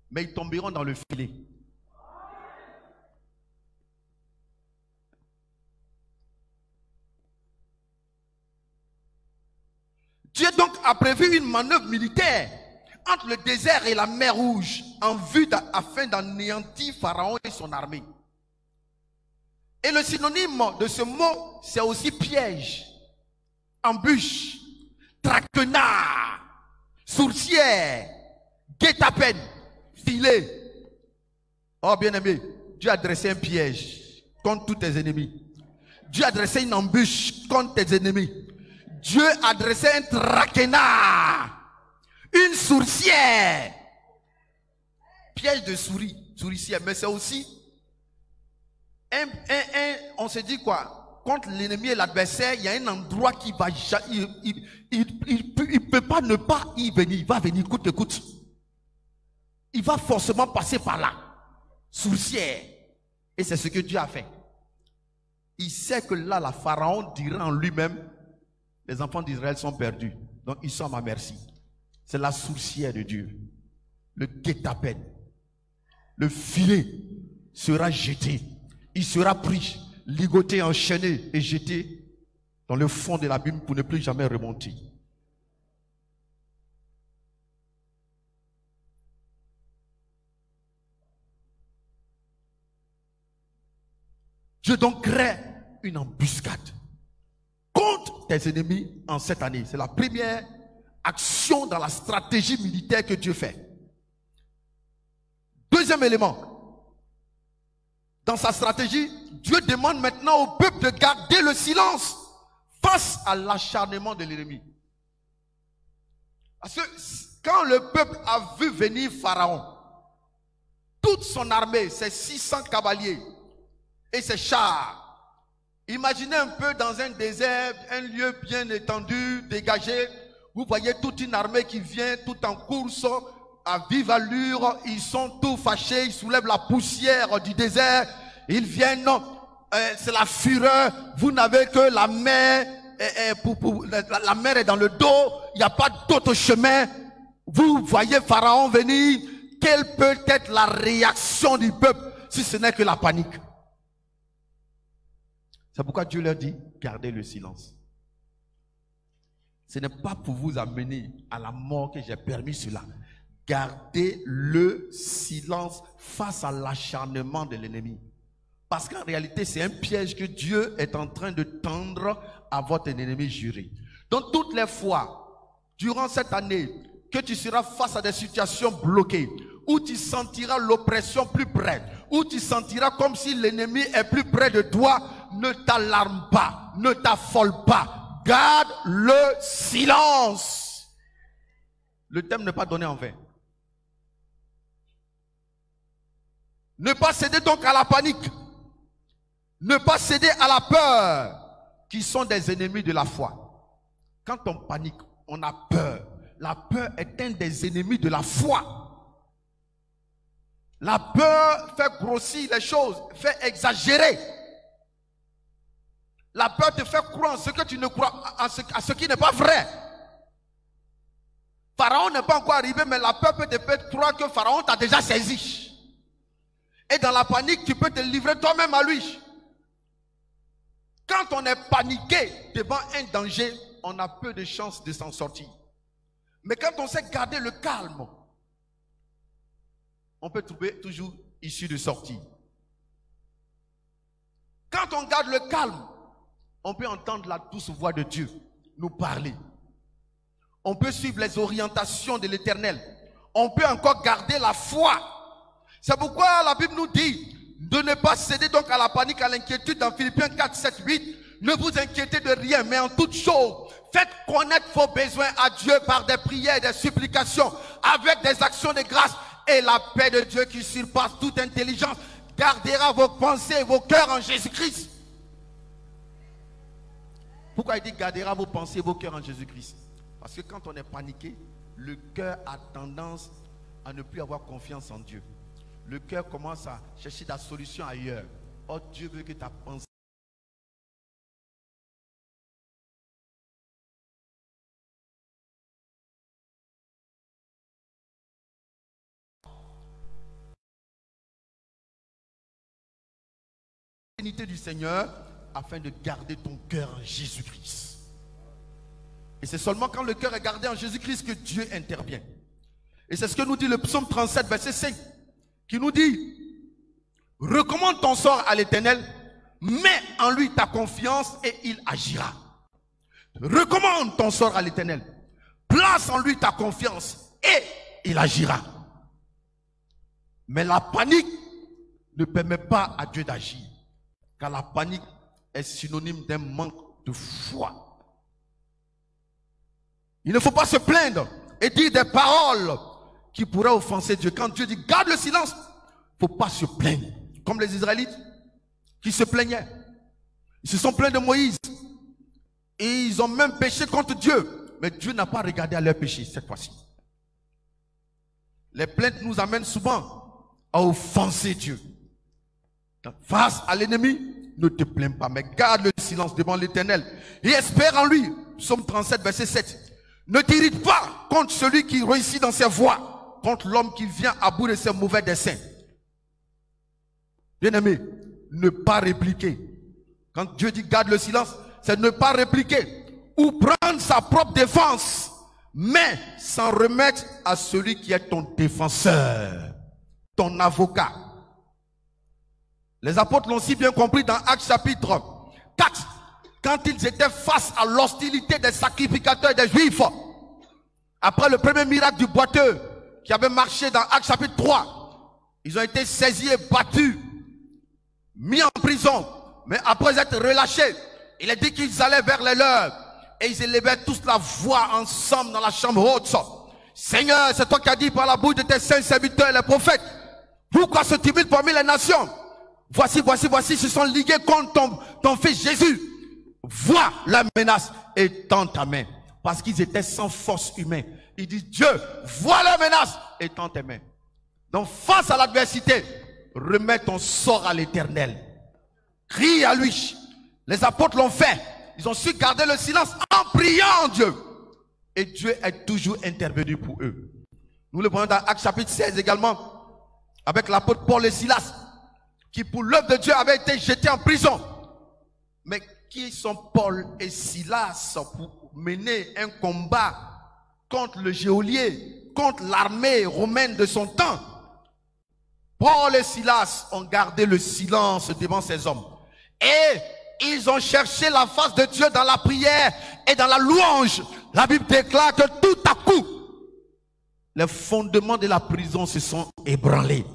Mais ils tomberont dans le filet. Dieu donc a prévu une manœuvre militaire entre le désert et la mer Rouge en vue afin d'anéantir Pharaon et son armée. Et le synonyme de ce mot, c'est aussi piège, embûche, traquenard, sourcière, guet-apens, filet. Oh bien-aimé, Dieu a dressé un piège contre tous tes ennemis. Dieu a dressé une embûche contre tes ennemis. Dieu a dressé un traquenard, une sourcière, piège de souricière, mais c'est aussi on se dit quoi? Contre l'ennemi et l'adversaire, il y a un endroit qui va, il peut pas ne pas y venir, il va venir coûte que coûte. Il va forcément passer par là, sourcière. Et c'est ce que Dieu a fait. Il sait que là, la Pharaon dira en lui-même, les enfants d'Israël sont perdus. Donc ils sont à ma merci. C'est la sourcière de Dieu. Le guet-apens. Le filet sera jeté. Il sera pris, ligoté, enchaîné et jeté dans le fond de l'abîme pour ne plus jamais remonter. Dieu donc crée une embuscade contre tes ennemis en cette année. C'est la première action dans la stratégie militaire que Dieu fait. Deuxième élément, dans sa stratégie, Dieu demande maintenant au peuple de garder le silence face à l'acharnement de l'ennemi. Parce que quand le peuple a vu venir Pharaon, toute son armée, ses 600 cavaliers et ses chars, Imaginez un peu dans un désert, un lieu bien étendu, dégagé. Vous voyez toute une armée qui vient, tout en course, à vive allure. Ils sont tous fâchés, ils soulèvent la poussière du désert. Ils viennent, c'est la fureur. Vous n'avez que la mer, la mer est dans le dos. Il n'y a pas d'autre chemin. Vous voyez Pharaon venir. Quelle peut être la réaction du peuple si ce n'est que la panique? C'est pourquoi Dieu leur dit, gardez le silence. Ce n'est pas pour vous amener à la mort que j'ai permis cela. Gardez le silence face à l'acharnement de l'ennemi. Parce qu'en réalité, c'est un piège que Dieu est en train de tendre à votre ennemi juré. Donc toutes les fois, durant cette année, que tu seras face à des situations bloquées, où tu sentiras l'oppression plus près, où tu sentiras comme si l'ennemi est plus près de toi, ne t'alarme pas, ne t'affole pas. Garde le silence. Le thème n'est pas donné en vain. Ne pas céder donc à la panique. Ne pas céder à la peur, qui sont des ennemis de la foi. Quand on panique, on a peur. La peur est un des ennemis de la foi. La peur fait grossir les choses, fait exagérer. La peur te fait croire en ce que tu ne crois, à ce qui n'est pas vrai. Pharaon n'est pas encore arrivé, mais la peur peut te faire croire que Pharaon t'a déjà saisi. Et dans la panique, tu peux te livrer toi-même à lui. Quand on est paniqué devant un danger, on a peu de chances de s'en sortir. Mais quand on sait garder le calme, on peut trouver toujours issue de sortie. Quand on garde le calme, on peut entendre la douce voix de Dieu nous parler. On peut suivre les orientations de l'Éternel. On peut encore garder la foi. C'est pourquoi la Bible nous dit de ne pas céder donc à la panique, à l'inquiétude dans Philippiens 4, 7, 8. Ne vous inquiétez de rien, mais en toute chose, faites connaître vos besoins à Dieu par des prières et des supplications, avec des actions de grâce, et la paix de Dieu qui surpasse toute intelligence gardera vos pensées et vos cœurs en Jésus-Christ. Pourquoi il dit gardera vos pensées et vos cœurs en Jésus-Christ? Parce que quand on est paniqué, le cœur a tendance à ne plus avoir confiance en Dieu. Le cœur commence à chercher la solution ailleurs. Oh, Dieu veut que ta pensée du Seigneur afin de garder ton cœur en Jésus-Christ. Et c'est seulement quand le cœur est gardé en Jésus-Christ que Dieu intervient. Et c'est ce que nous dit le psaume 37, verset 5, qui nous dit: recommande ton sort à l'Éternel, mets en lui ta confiance et il agira. Recommande ton sort à l'Éternel, place en lui ta confiance et il agira. Mais la panique ne permet pas à Dieu d'agir, car la panique est synonyme d'un manque de foi. Il ne faut pas se plaindre et dire des paroles qui pourraient offenser Dieu. Quand Dieu dit garde le silence, il ne faut pas se plaindre. Comme les Israélites qui se plaignaient. Ils se sont plaints de Moïse. Et ils ont même péché contre Dieu. Mais Dieu n'a pas regardé à leur péché cette fois-ci. Les plaintes nous amènent souvent à offenser Dieu. Face à l'ennemi, ne te plains pas, mais garde le silence devant l'Éternel et espère en lui. Psaume 37, verset 7. Ne t'irrite pas contre celui qui réussit dans ses voies, contre l'homme qui vient à bout de ses mauvais desseins. Bien-aimé, ne pas répliquer. Quand Dieu dit garde le silence, c'est ne pas répliquer ou prendre sa propre défense, mais s'en remettre à celui qui est ton défenseur, ton avocat. Les apôtres l'ont si bien compris dans Actes chapitre 4, quand ils étaient face à l'hostilité des sacrificateurs et des Juifs. Après le premier miracle du boiteux qui avait marché dans Actes chapitre 3, ils ont été saisis et battus, mis en prison. Mais après être relâchés, il est dit qu'ils allaient vers les leurs et ils élevaient tous la voix ensemble dans la chambre haute. Seigneur, c'est toi qui as dit par la bouche de tes saints serviteurs les prophètes, pourquoi ce tumulte parmi les nations? voici, se sont ligués contre ton fils Jésus. Vois la menace et tends ta main. Parce qu'ils étaient sans force humaine. Il dit, Dieu, vois la menace et tends tes mains. Donc face à l'adversité, remets ton sort à l'Éternel. Crie à lui. Les apôtres l'ont fait. Ils ont su garder le silence en priant Dieu. Et Dieu est toujours intervenu pour eux. Nous le voyons dans Actes chapitre 16 également. Avec l'apôtre Paul et Silas. Qui pour l'œuvre de Dieu avaient été jetés en prison. Mais qui sont Paul et Silas pour mener un combat contre le geôlier, contre l'armée romaine de son temps? Paul et Silas ont gardé le silence devant ces hommes. Et ils ont cherché la face de Dieu dans la prière et dans la louange. La Bible déclare que tout à coup, les fondements de la prison se sont ébranlés.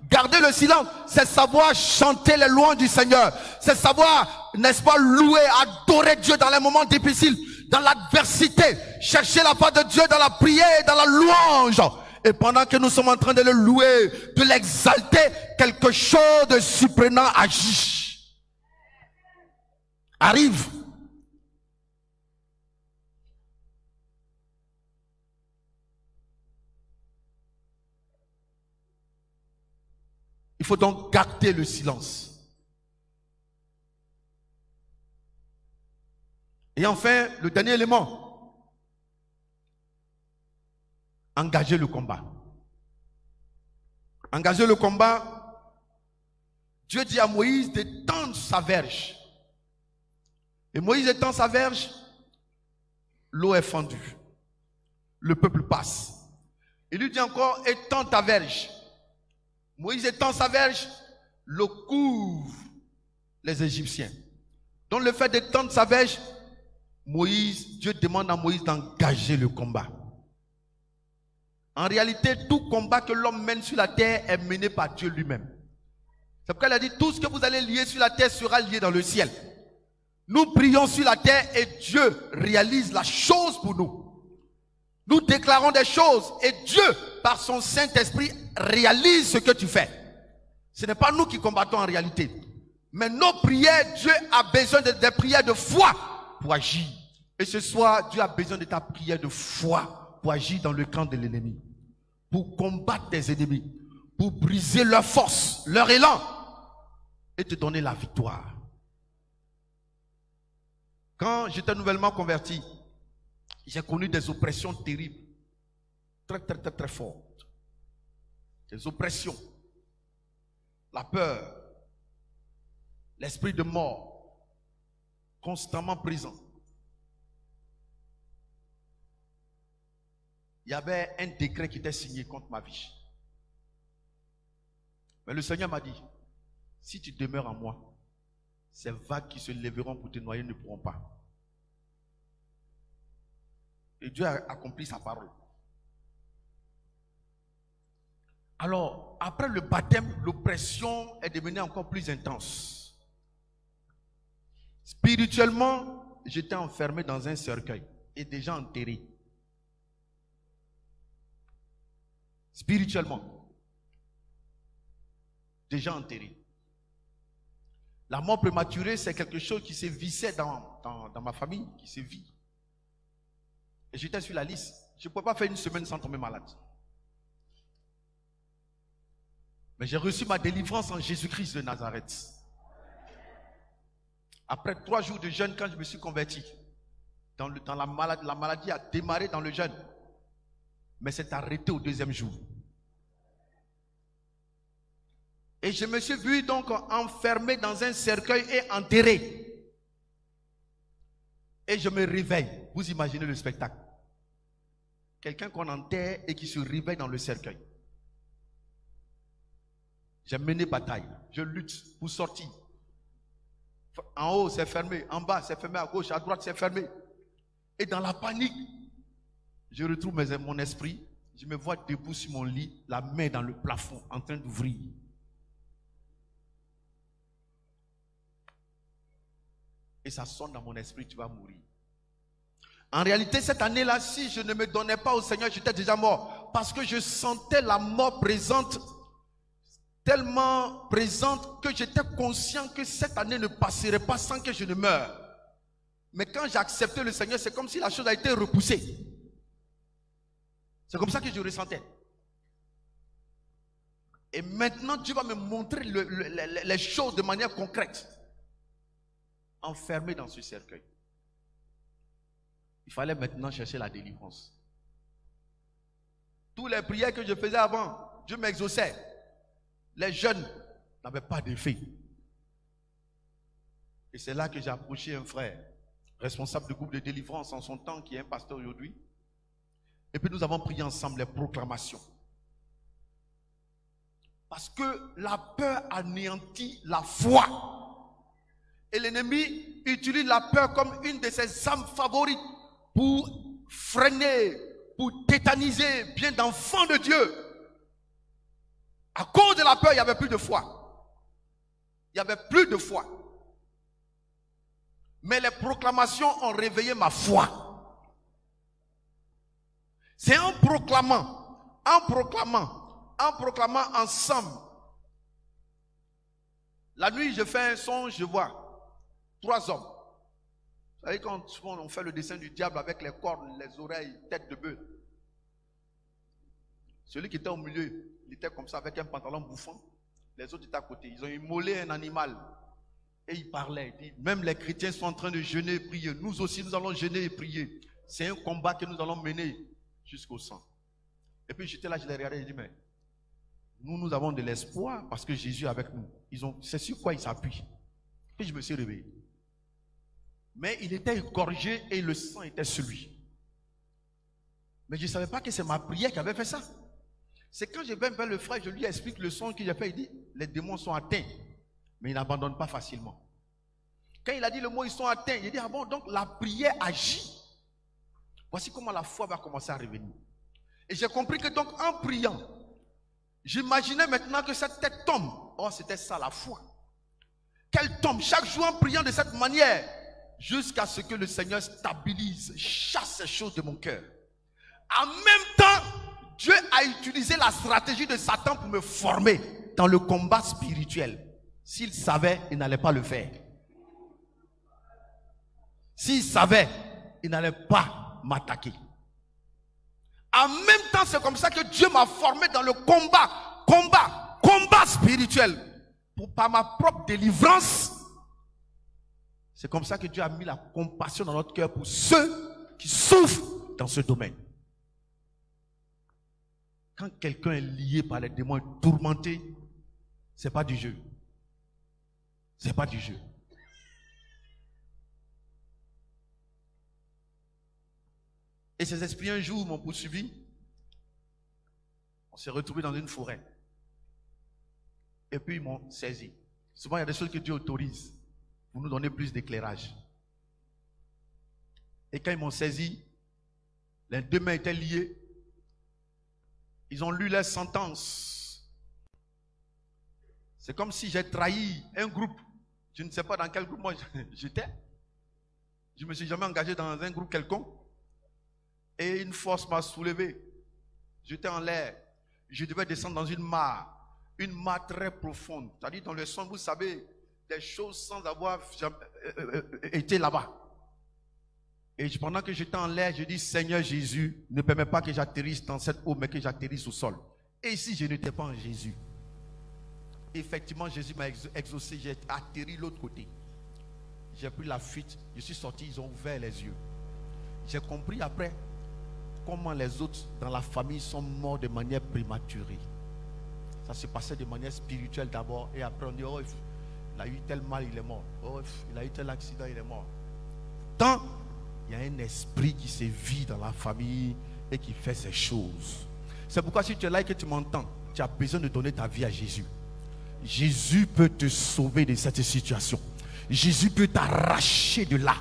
Garder le silence, c'est savoir chanter les louanges du Seigneur. C'est savoir, n'est-ce pas, louer, adorer Dieu dans les moments difficiles, dans l'adversité. Chercher la face de Dieu dans la prière et dans la louange. Et pendant que nous sommes en train de le louer, de l'exalter, quelque chose de surprenant agit. Arrive. Il faut donc garder le silence. Et enfin, le dernier élément. Engager le combat. Engager le combat. Dieu dit à Moïse de tendre sa verge. Et Moïse étend sa verge. L'eau est fendue. Le peuple passe. Il lui dit encore, étends ta verge. Moïse étend sa verge, l'eau couvre les Égyptiens. Donc le fait d'étendre sa verge, Dieu demande à Moïse d'engager le combat. En réalité, tout combat que l'homme mène sur la terre est mené par Dieu lui-même. C'est pourquoi il a dit, tout ce que vous allez lier sur la terre sera lié dans le ciel. Nous prions sur la terre et Dieu réalise la chose pour nous. Nous déclarons des choses et Dieu, par son Saint-Esprit, réalise ce que tu fais. Ce n'est pas nous qui combattons en réalité. Mais nos prières, Dieu a besoin des prières de foi pour agir. Et ce soir, Dieu a besoin de ta prière de foi pour agir dans le camp de l'ennemi. Pour combattre tes ennemis. Pour briser leur force, leur élan. Et te donner la victoire. Quand j'étais nouvellement converti, j'ai connu des oppressions terribles. Très, très, très, très fortes. Des oppressions. La peur. L'esprit de mort. Constamment présent. Il y avait un décret qui était signé contre ma vie. Mais le Seigneur m'a dit, si tu demeures en moi, ces vagues qui se lèveront pour te noyer ne pourront pas. Et Dieu a accompli sa parole. Alors, après le baptême, l'oppression est devenue encore plus intense. Spirituellement, j'étais enfermé dans un cercueil et déjà enterré. Spirituellement, déjà enterré. La mort prématurée, c'est quelque chose qui se vissait dans ma famille, qui se vit. Et j'étais sur la liste. Je ne pouvais pas faire une semaine sans tomber malade. Mais j'ai reçu ma délivrance en Jésus-Christ de Nazareth. Après 3 jours de jeûne, quand je me suis converti, la maladie a démarré dans le jeûne. Mais s'est arrêté au 2e jour. Et je me suis vu donc enfermé dans un cercueil et enterré. Et je me réveille. Vous imaginez le spectacle. Quelqu'un qu'on enterre et qui se réveille dans le cercueil. J'ai mené bataille. Je lutte pour sortir. En haut, c'est fermé. En bas, c'est fermé. À gauche, à droite, c'est fermé. Et dans la panique, je retrouve mon esprit. Je me vois debout sur mon lit, la main dans le plafond, en train d'ouvrir. Et ça sonne dans mon esprit, tu vas mourir. En réalité, cette année-là, si je ne me donnais pas au Seigneur, j'étais déjà mort. Parce que je sentais la mort présente tellement présente que j'étais conscient que cette année ne passerait pas sans que je ne meure. Mais quand j'ai accepté le Seigneur, c'est comme si la chose a été repoussée. C'est comme ça que je ressentais. Et maintenant, Dieu va me montrer les choses de manière concrète. Enfermé dans ce cercueil. Il fallait maintenant chercher la délivrance. Toutes les prières que je faisais avant, Dieu m'exauçait. Les jeunes n'avaient pas d'effet. Et c'est là que j'ai approché un frère, responsable du groupe de délivrance en son temps, qui est un pasteur aujourd'hui. Et puis nous avons prié ensemble les proclamations. Parce que la peur anéantit la foi. Et l'ennemi utilise la peur comme une de ses armes favorites pour freiner, pour tétaniser bien d'enfants de Dieu. À cause de la peur, il n'y avait plus de foi. Il n'y avait plus de foi. Mais les proclamations ont réveillé ma foi. C'est en proclamant ensemble. La nuit, je fais un songe, je vois 3 hommes. Vous savez, quand on fait le dessin du diable avec les cornes, les oreilles, tête de bœuf. Celui qui était au milieu, il était comme ça avec un pantalon bouffant. Les autres étaient à côté. Ils ont immolé un animal. Et ils parlaient. Ils disent, même les chrétiens sont en train de jeûner et prier. Nous aussi, nous allons jeûner et prier. C'est un combat que nous allons mener jusqu'au sang. Et puis j'étais là, je les regardais et je dis, mais nous avons de l'espoir parce que Jésus est avec nous. C'est sur quoi ils s'appuient. Et je me suis réveillé. Mais il était égorgé et le sang était sur lui. Mais je ne savais pas que c'est ma prière qui avait fait ça. C'est quand je vais vers le frère, je lui explique le son qu'il a fait. Il dit, les démons sont atteints. Mais ils n'abandonnent pas facilement. Quand il a dit le mot, ils sont atteints, il dit, ah bon, donc la prière agit. Voici comment la foi va commencer à revenir. Et j'ai compris que donc en priant, j'imaginais maintenant que cette tête tombe. Oh, c'était ça la foi. Qu'elle tombe chaque jour en priant de cette manière, jusqu'à ce que le Seigneur stabilise, chasse ces choses de mon cœur. En même temps, Dieu a utilisé la stratégie de Satan pour me former dans le combat spirituel. S'il savait, il n'allait pas le faire. S'il savait, il n'allait pas m'attaquer. En même temps, c'est comme ça que Dieu m'a formé dans le combat spirituel. Par ma propre délivrance, c'est comme ça que Dieu a mis la compassion dans notre cœur pour ceux qui souffrent dans ce domaine. Quand quelqu'un est lié par les démons et tourmenté, ce n'est pas du jeu. Ce n'est pas du jeu. Et ces esprits un jour m'ont poursuivi. On s'est retrouvés dans une forêt. Et puis ils m'ont saisi. Souvent il y a des choses que Dieu autorise pour nous donner plus d'éclairage. Et quand ils m'ont saisi, les 2 mains étaient liées. Ils ont lu leur sentence. C'est comme si j'ai trahi un groupe. Je ne sais pas dans quel groupe moi j'étais. Je ne me suis jamais engagé dans un groupe quelconque. Et une force m'a soulevé. J'étais en l'air. Je devais descendre dans une mare très profonde. C'est-à-dire dans le son, vous savez, des choses sans avoir été là-bas. Et pendant que j'étais en l'air, je dis, Seigneur Jésus, ne permets pas que j'atterrisse dans cette eau, mais que j'atterrisse au sol. Et ici, je n'étais pas en Jésus. Effectivement, Jésus m'a exaucé, j'ai atterri de l'autre côté. J'ai pris la fuite, je suis sorti, ils ont ouvert les yeux. J'ai compris après comment les autres dans la famille sont morts de manière prématurée. Ça se passait de manière spirituelle d'abord, et après on dit, oh, il a eu tel mal, il est mort. Oh, il a eu tel accident, il est mort. Tant il y a un esprit qui se vit dans la famille et qui fait ces choses. C'est pourquoi si tu es là et que tu m'entends, tu as besoin de donner ta vie à Jésus. Jésus peut te sauver de cette situation. Jésus peut t'arracher de là.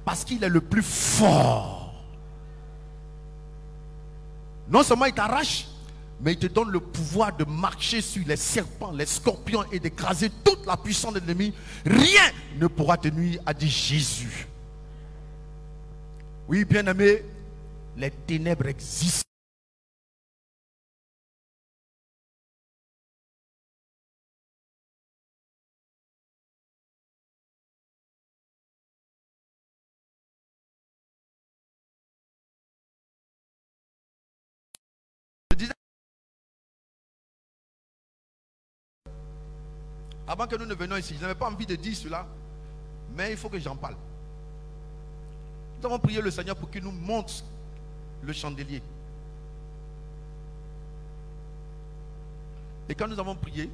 Parce qu'il est le plus fort. Non seulement il t'arrache, mais il te donne le pouvoir de marcher sur les serpents, les scorpions et d'écraser toute la puissance de l'ennemi. Rien ne pourra te nuire, a dit Jésus. Oui, bien-aimé, les ténèbres existent. Avant que nous ne venions ici, je n'avais pas envie de dire cela, mais il faut que j'en parle. Nous avons prié le Seigneur pour qu'il nous montre le chandelier. Et quand nous avons prié,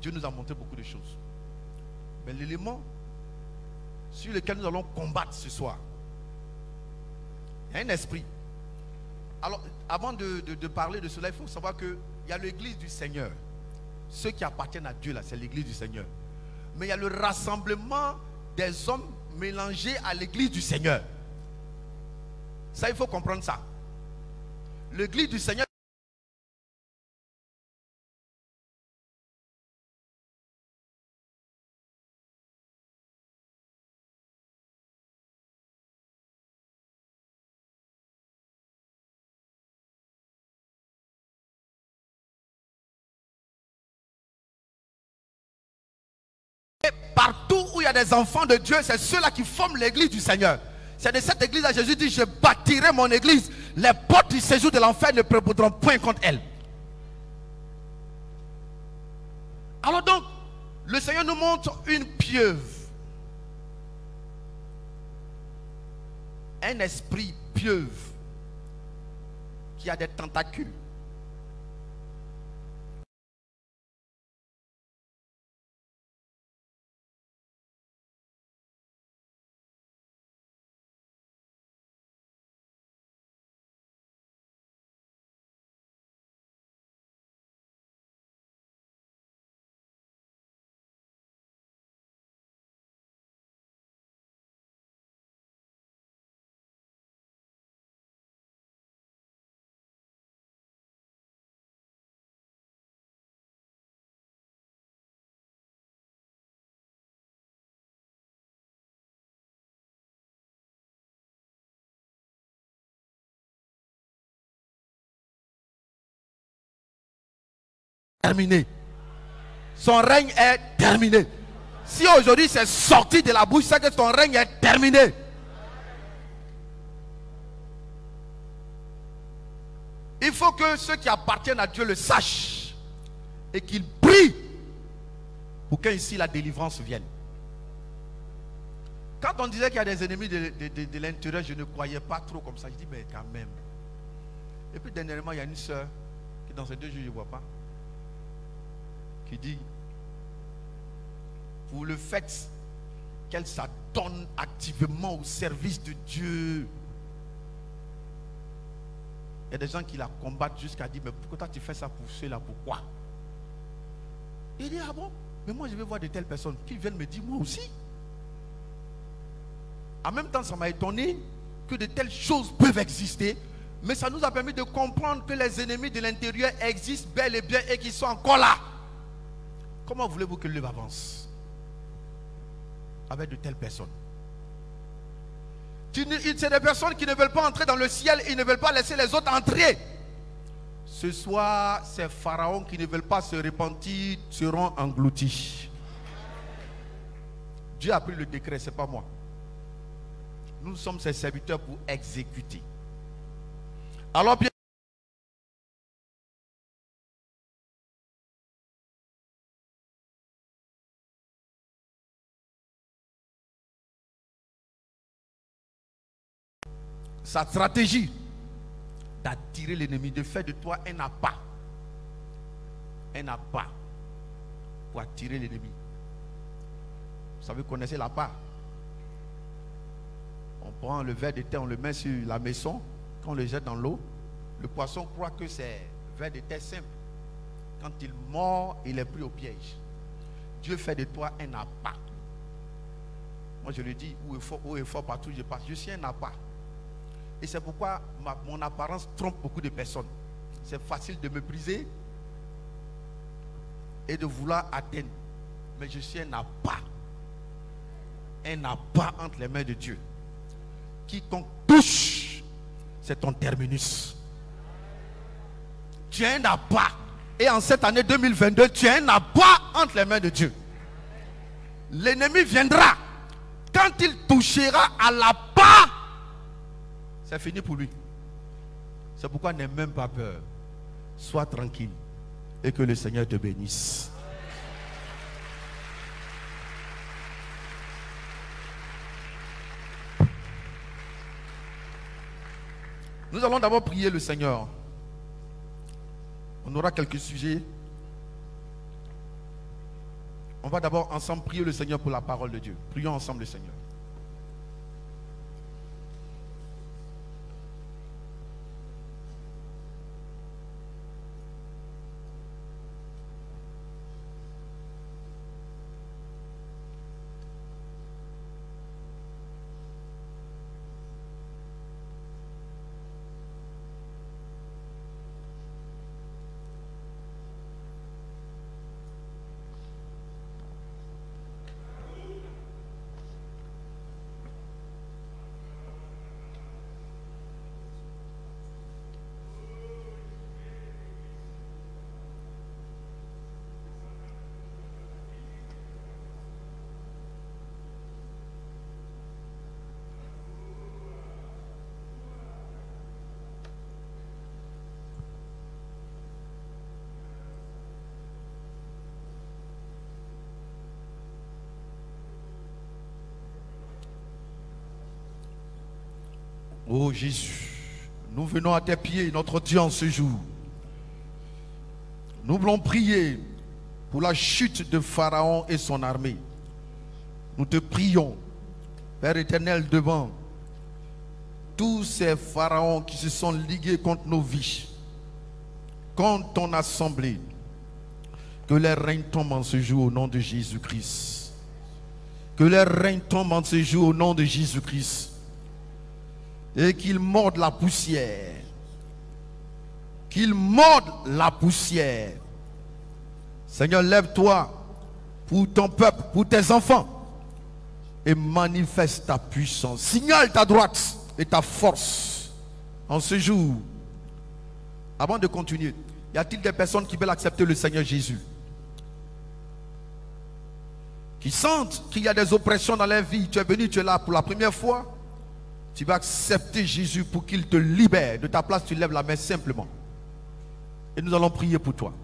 Dieu nous a montré beaucoup de choses. Mais l'élément sur lequel nous allons combattre ce soir, il y a un esprit. Alors, avant de parler de cela, il faut savoir qu'il y a l'église du Seigneur. Ceux qui appartiennent à Dieu, là, c'est l'église du Seigneur. Mais il y a le rassemblement des hommes mélangés à l'église du Seigneur. Ça, il faut comprendre ça. L'église du Seigneur. Partout où il y a des enfants de Dieu, c'est ceux-là qui forment l'église du Seigneur. C'est de cette église-là Jésus dit, je bâtirai mon église. Les portes du séjour de l'enfer ne prévaudront point contre elle. Alors donc, le Seigneur nous montre une pieuvre. Un esprit pieuvre qui a des tentacules. Terminé. Son règne est terminé. Si aujourd'hui c'est sorti de la bouche, c'est que son règne est terminé. Il faut que ceux qui appartiennent à Dieu le sachent et qu'ils prient pour qu'ici la délivrance vienne. Quand on disait qu'il y a des ennemis de l'intérieur, je ne croyais pas trop comme ça. Je dis mais quand même. Et puis dernièrement, il y a une soeur qui dans ces 2 jours je ne vois pas, qui dit, pour le fait qu'elle s'adonne activement au service de Dieu, il y a des gens qui la combattent jusqu'à dire, mais pourquoi toi tu fais ça pour ceux-là, pourquoi? Il dit, ah bon, mais moi je vais voir de telles personnes qui viennent me dire, moi aussi. En même temps, ça m'a étonné que de telles choses peuvent exister, mais ça nous a permis de comprendre que les ennemis de l'intérieur existent bel et bien et qu'ils sont encore là. Comment voulez-vous que l'œuvre avance avec de telles personnes? C'est des personnes qui ne veulent pas entrer dans le ciel, ils ne veulent pas laisser les autres entrer. Ce soir, ces pharaons qui ne veulent pas se repentir seront engloutis. Dieu a pris le décret, ce n'est pas moi. Nous sommes ses serviteurs pour exécuter. Alors bien, sa stratégie d'attirer l'ennemi, de faire de toi un appât. Un appât pour attirer l'ennemi. Vous savez, vous connaissez l'appât. On prend le verre de terre, on le met sur la maison, quand on le jette dans l'eau, le poisson croit que c'est verre de terre simple. Quand il mord, il est pris au piège. Dieu fait de toi un appât. Moi je le dis, où est fort partout je passe, je suis un appât. Et c'est pourquoi mon apparence trompe beaucoup de personnes. C'est facile de me briser et de vouloir atteindre. Mais je suis un appât. Un appât entre les mains de Dieu. Quiconque touche, c'est ton terminus. Tu es un appât. Et en cette année 2022, tu es un appât entre les mains de Dieu. L'ennemi viendra. Quand il touchera à l'appât, c'est fini pour lui. C'est pourquoi n'aie même pas peur. Sois tranquille et que le Seigneur te bénisse. Nous allons d'abord prier le Seigneur. On aura quelques sujets. On va d'abord ensemble prier le Seigneur pour la parole de Dieu. Prions ensemble le Seigneur. Oh Jésus, nous venons à tes pieds, notre Dieu, en ce jour. Nous voulons prier pour la chute de Pharaon et son armée. Nous te prions, Père éternel, devant tous ces pharaons qui se sont ligués contre nos vies, contre ton assemblée, que leur règne tombe en ce jour au nom de Jésus-Christ. Que leur règne tombe en ce jour au nom de Jésus-Christ. Et qu'il morde la poussière. Qu'il morde la poussière. Seigneur, lève-toi pour ton peuple, pour tes enfants, et manifeste ta puissance. Signale ta droite et ta force en ce jour. Avant de continuer, y a-t-il des personnes qui veulent accepter le Seigneur Jésus? Qui sentent qu'il y a des oppressions dans leur vie? Tu es venu, tu es là pour la première fois. Tu vas accepter Jésus pour qu'il te libère. De ta place, tu lèves la main simplement. Et nous allons prier pour toi.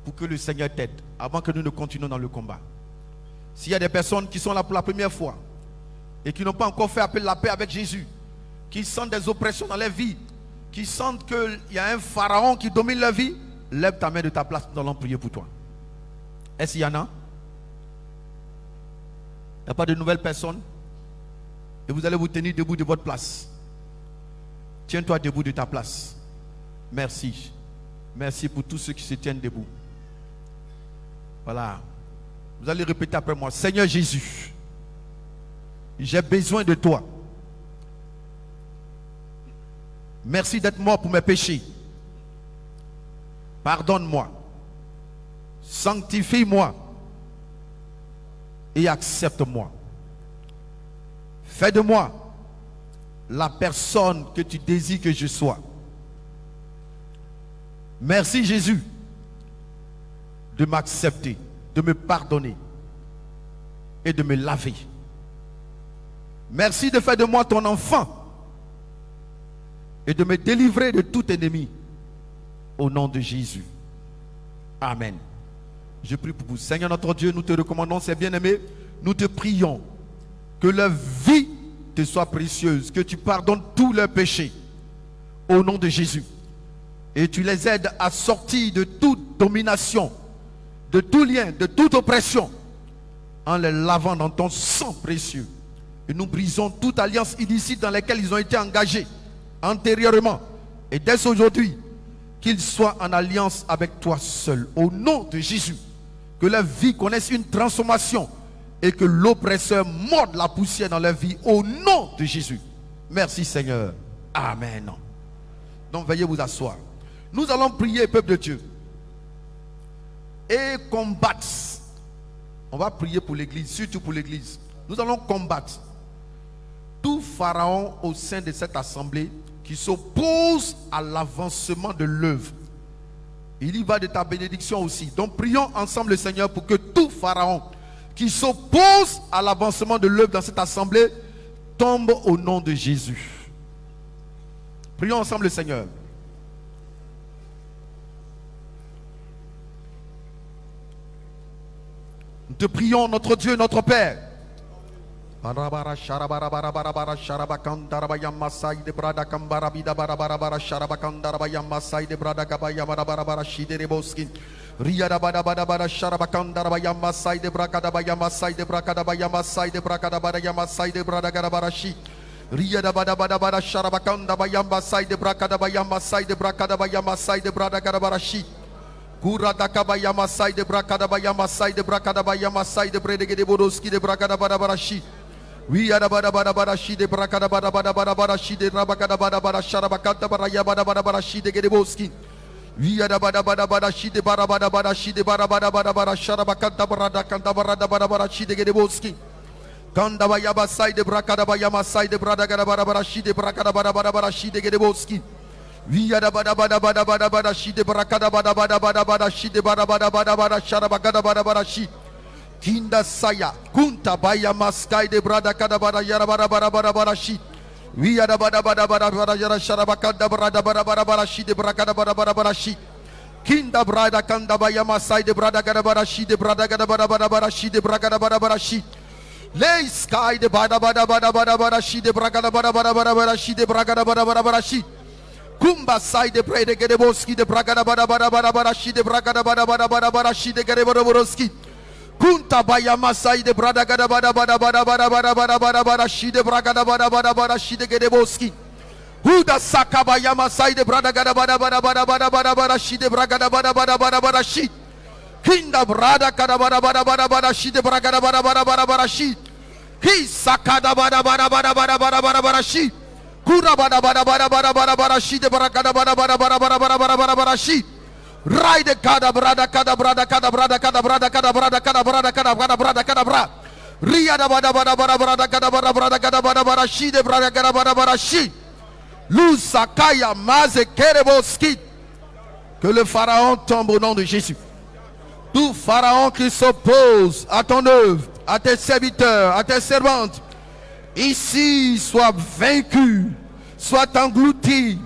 Pour que le Seigneur t'aide. Avant que nous ne continuions dans le combat. S'il y a des personnes qui sont là pour la première fois. Et qui n'ont pas encore fait appel à la paix avec Jésus. Qui sentent des oppressions dans leur vie. Qui sentent qu'il y a un pharaon qui domine leur vie. Lève ta main de ta place. Nous allons prier pour toi. Est-ce qu'il y en a? Il n'y a pas de nouvelles personnes? Et vous allez vous tenir debout de votre place. Tiens-toi debout de ta place. Merci. Merci pour tous ceux qui se tiennent debout. Voilà. Vous allez répéter après moi. Seigneur Jésus, j'ai besoin de toi. Merci d'être mort pour mes péchés. Pardonne-moi. Sanctifie-moi. Et accepte-moi. Fais de moi la personne que tu désires que je sois. Merci Jésus de m'accepter, de me pardonner et de me laver. Merci de faire de moi ton enfant et de me délivrer de tout ennemi au nom de Jésus. Amen. Je prie pour vous. Seigneur notre Dieu, nous te recommandons, ces bien-aimés, nous te prions que leur vie te soit précieuse, que tu pardonnes tous leurs péchés au nom de Jésus. Et tu les aides à sortir de toute domination, de tout lien, de toute oppression, en les lavant dans ton sang précieux. Et nous brisons toute alliance illicite dans laquelle ils ont été engagés antérieurement. Et dès aujourd'hui, qu'ils soient en alliance avec toi seul, au nom de Jésus. Que leur vie connaisse une transformation et que l'oppresseur morde la poussière dans leur vie au nom de Jésus. Merci Seigneur. Amen. Donc veuillez vous asseoir. Nous allons prier, peuple de Dieu, et combattre. On va prier pour l'église, surtout pour l'église. Nous allons combattre tout pharaon au sein de cette assemblée qui s'oppose à l'avancement de l'œuvre. Il y va de ta bénédiction aussi. Donc prions ensemble le Seigneur pour que tout pharaon qui s'oppose à l'avancement de l'œuvre dans cette assemblée tombe au nom de Jésus. Prions ensemble le Seigneur. Nous te prions, notre Dieu, notre Père. Barabara sharabara barabara sharabakandara masai de brada kambara bida barabara sharabakandara masai de brada kabaya barabara shide reboski ria da bada sharabakandara masai de brakada baya masai de brakada baya masai de brakada baya masai de brada garabara shi ria da bada sharabakanda baya masai de brakada baya masai de brakada baya masai de brada garabara shi Kura da kabaya masai de brakada baya masai de brakada baya masai de brede de bodoski de brakada barabara shi we are bada shi de brakada bada shi de rabakada bada sharabakada bada shi de gedeboski. We are bada shi de bada shi de bada sharabakada bada shi de gedeboski. Kanda baya side de brakada baya masai de bada shi de brakada bada shi de gedeboski. We are bada shi de brakada bada shi de bada sharabakada bada shi. Kinda saya kunta baya maskai de brada kada bara yara bara shi we are bada yara sharabakada bara shi de brakada bara shi kinda brada kanda baya masai de brada kada bara shi de brada kada bara shi de brakada bara shi lay sky de bada shi de brakada bara shi de brakada bara shi kumba sai de brede gedeboski de brakada bara shi de brakada bara shi de gedeboroski Kunta baya masai de brada gada bada shi de bragada bada shi de gedeboski. Huda sakabaya masai de brada gada bada shi de bragada bada shi. Kinda brada gada bada shi de bragada bada shi. Ki sakada bada shi. Kura bada shi de bragada bada shi. Ride kada brada Ria da bada shi de brada shi. Lusakaya maze kereboski. Que le pharaon tombe au nom de Jésus. Tout pharaon qui s'oppose à ton œuvre, à tes serviteurs, à tes servantes, ici soit vaincu, soit englouti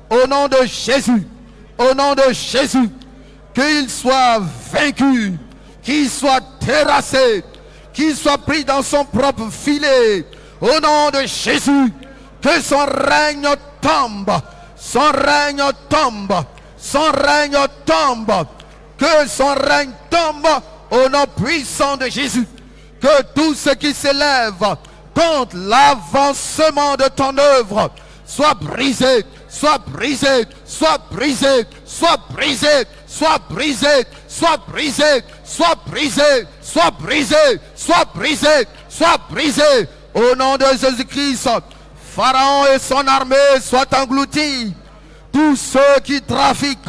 au nom de Jésus. Au nom de Jésus, qu'il soit vaincu, qu'il soit terrassé, qu'il soit pris dans son propre filet. Au nom de Jésus, que son règne tombe, son règne tombe, son règne tombe, que son règne tombe au nom puissant de Jésus. Que tout ce qui s'élève contre l'avancement de ton œuvre soit brisé, soit brisé, soit brisé, soit brisé, soit brisé, soit brisé, soit brisé, soit brisé, soit brisé, soit brisé. Au nom de Jésus-Christ, Pharaon et son armée soient engloutis. Tous ceux qui trafiquent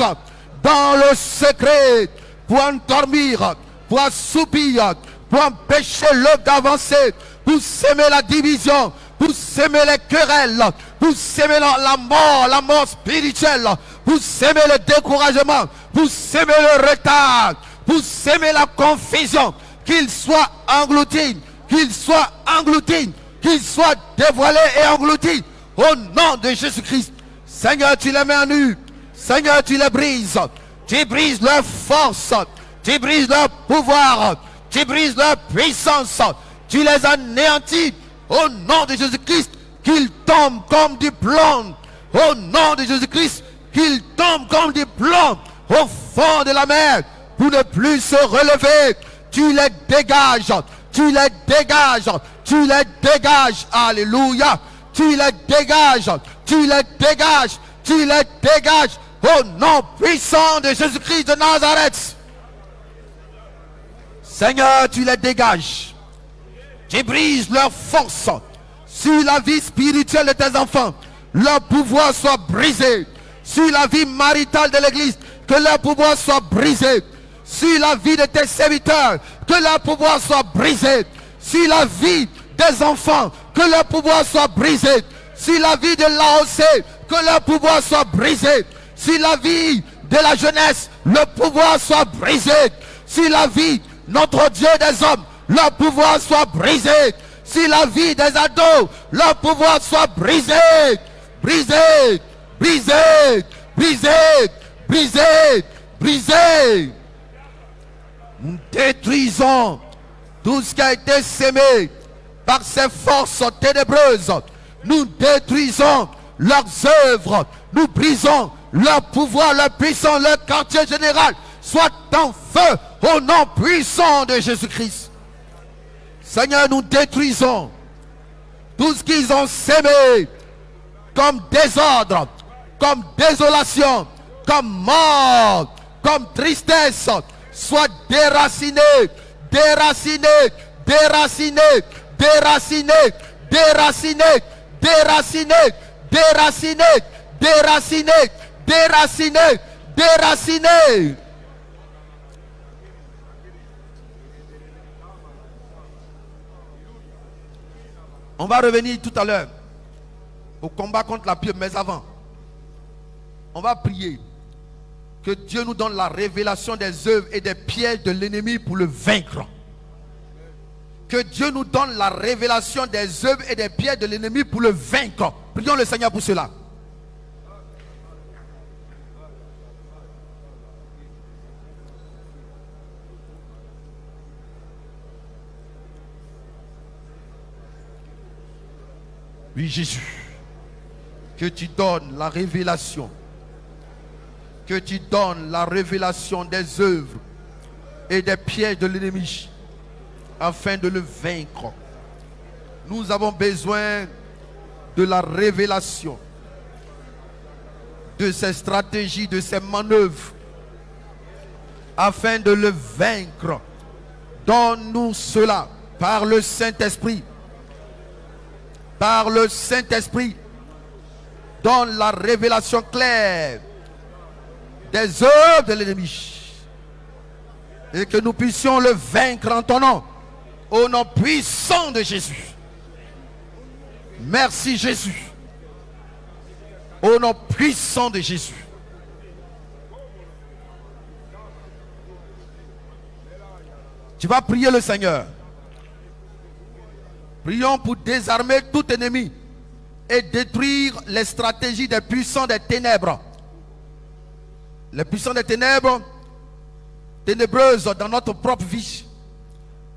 dans le secret pour endormir, pour assoupir, pour empêcher l'œuvre d'avancer, pour s'aimer la division, pour s'aimer les querelles, pour s'aimer la mort spirituelle, pour s'aimer le découragement, pour s'aimer le retard, pour s'aimer la confusion, qu'il soit englouti, qu'il soit englouti, qu'il soit dévoilé et englouti au nom de Jésus-Christ. Seigneur, tu les mets à nu, Seigneur, tu les brises, tu brises leur force, tu brises leur pouvoir, tu brises leur puissance, tu les anéantis. Au nom de Jésus-Christ, qu'il tombe comme du plomb. Au nom de Jésus-Christ, qu'il tombe comme du plomb au fond de la mer pour ne plus se relever. Tu les dégages, tu les dégages, tu les dégages. Alléluia. Tu les dégages, tu les dégages, tu les dégages. Au nom puissant de Jésus-Christ de Nazareth. Seigneur, tu les dégages. Tu brises leur force sur la vie spirituelle de tes enfants. Leur pouvoir soit brisé. Sur la vie maritale de l'église, que leur pouvoir soit brisé. Sur la vie de tes serviteurs, que leur pouvoir soit brisé. Sur la vie des enfants, que leur pouvoir soit brisé. Sur la vie de l'AOC, que leur pouvoir soit brisé. Sur la vie de la jeunesse, le pouvoir soit brisé. Sur la vie, notre Dieu des hommes, leur pouvoir soit brisé. Si la vie des ados, leur pouvoir soit brisé. Brisé, brisé, brisé, brisé, brisé. Nous détruisons tout ce qui a été sémé par ces forces ténébreuses. Nous détruisons leurs œuvres. Nous brisons leur pouvoir, leur puissance, leur quartier général. Soit en feu au nom puissant de Jésus-Christ. Seigneur, nous détruisons tout ce qu'ils ont sémé comme désordre, comme désolation, comme mort, comme tristesse. Soit déraciné, déraciné, déraciné, déraciné, déraciné, déraciné, déraciné, déraciné, déraciné, déraciné. On va revenir tout à l'heure au combat contre la pieuvre, mais avant, on va prier que Dieu nous donne la révélation des œuvres et des pièges de l'ennemi pour le vaincre. Que Dieu nous donne la révélation des œuvres et des pièges de l'ennemi pour le vaincre. Prions le Seigneur pour cela. Oui, Jésus, que tu donnes la révélation, que tu donnes la révélation des œuvres et des pièges de l'ennemi afin de le vaincre. Nous avons besoin de la révélation de ces stratégies, de ces manœuvres afin de le vaincre. Donne-nous cela par le Saint-Esprit. Par le Saint-Esprit, donne la révélation claire des œuvres de l'ennemi et que nous puissions le vaincre en ton nom, au nom puissant de Jésus. Merci Jésus, au nom puissant de Jésus. Tu vas prier le Seigneur. Prions pour désarmer tout ennemi et détruire les stratégies des puissants des ténèbres. Les puissants des ténèbres, ténébreuses dans notre propre vie,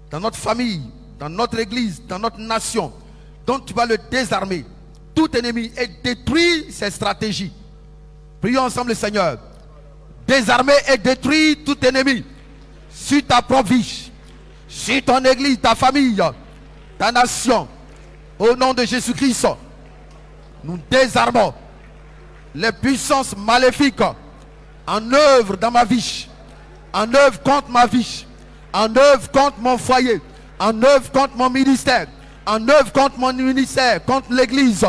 dans notre famille, dans notre église, dans notre nation. Donc tu vas le désarmer, tout ennemi, et détruire ses stratégies. Prions ensemble le Seigneur. Désarmer et détruire tout ennemi sur ta propre vie, sur ton église, ta famille, ta nation. Au nom de Jésus-Christ, nous désarmons les puissances maléfiques en œuvre dans ma vie, en œuvre contre ma vie, en œuvre contre mon foyer, en œuvre contre mon ministère, en œuvre contre mon ministère, contre l'église,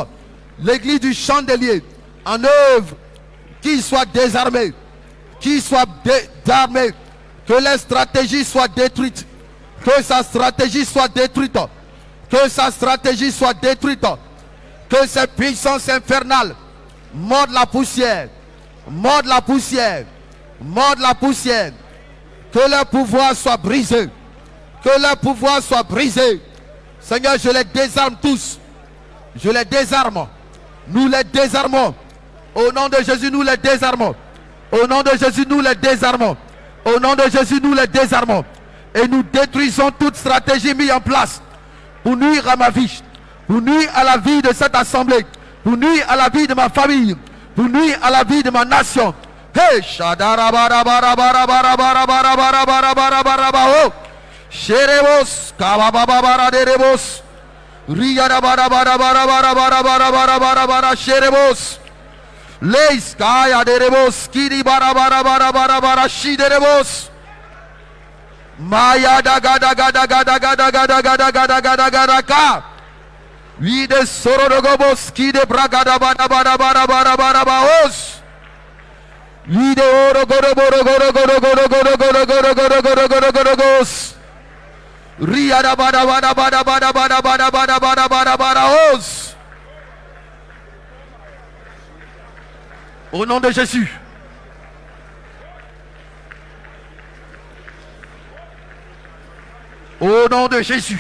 l'église du chandelier, en œuvre, qu'il soit désarmé, qu'il soit désarmé, que les stratégies soient détruites, que sa stratégie soit détruite, que sa stratégie soit détruite, que ces puissances infernales mordent la poussière, mordent la poussière, mordent la poussière, que leur pouvoir soit brisé, que leur pouvoir soit brisé. Seigneur, je les désarme tous, je les désarme, nous les désarmons, au nom de Jésus nous les désarmons, au nom de Jésus nous les désarmons, au nom de Jésus nous les désarmons, et nous détruisons toute stratégie mise en place pour nuire à ma vie, pour nuire à la vie de cette assemblée, pour nuire à la vie de ma famille, pour nuire à la vie de ma nation. Hey, shadara bara bara bara bara bara bara bara bara bara bara bara sherebos kababa bara derebos riyara bara bara bara bara bara bara bara bara bara sherebos leis kaya derebos kiri bara bara bara bara bara shiderebos maya daga daga daga daga daga daga daga daga daga daga vide sororogobos kide bragada bara bara bara bara bara baos vide oro goro goro goro goro goro goro goro goro goro goro goro goro gos riada bara bara bara bara bara bara bara bara bara bara os. Au nom de Jésus. Au nom de Jésus,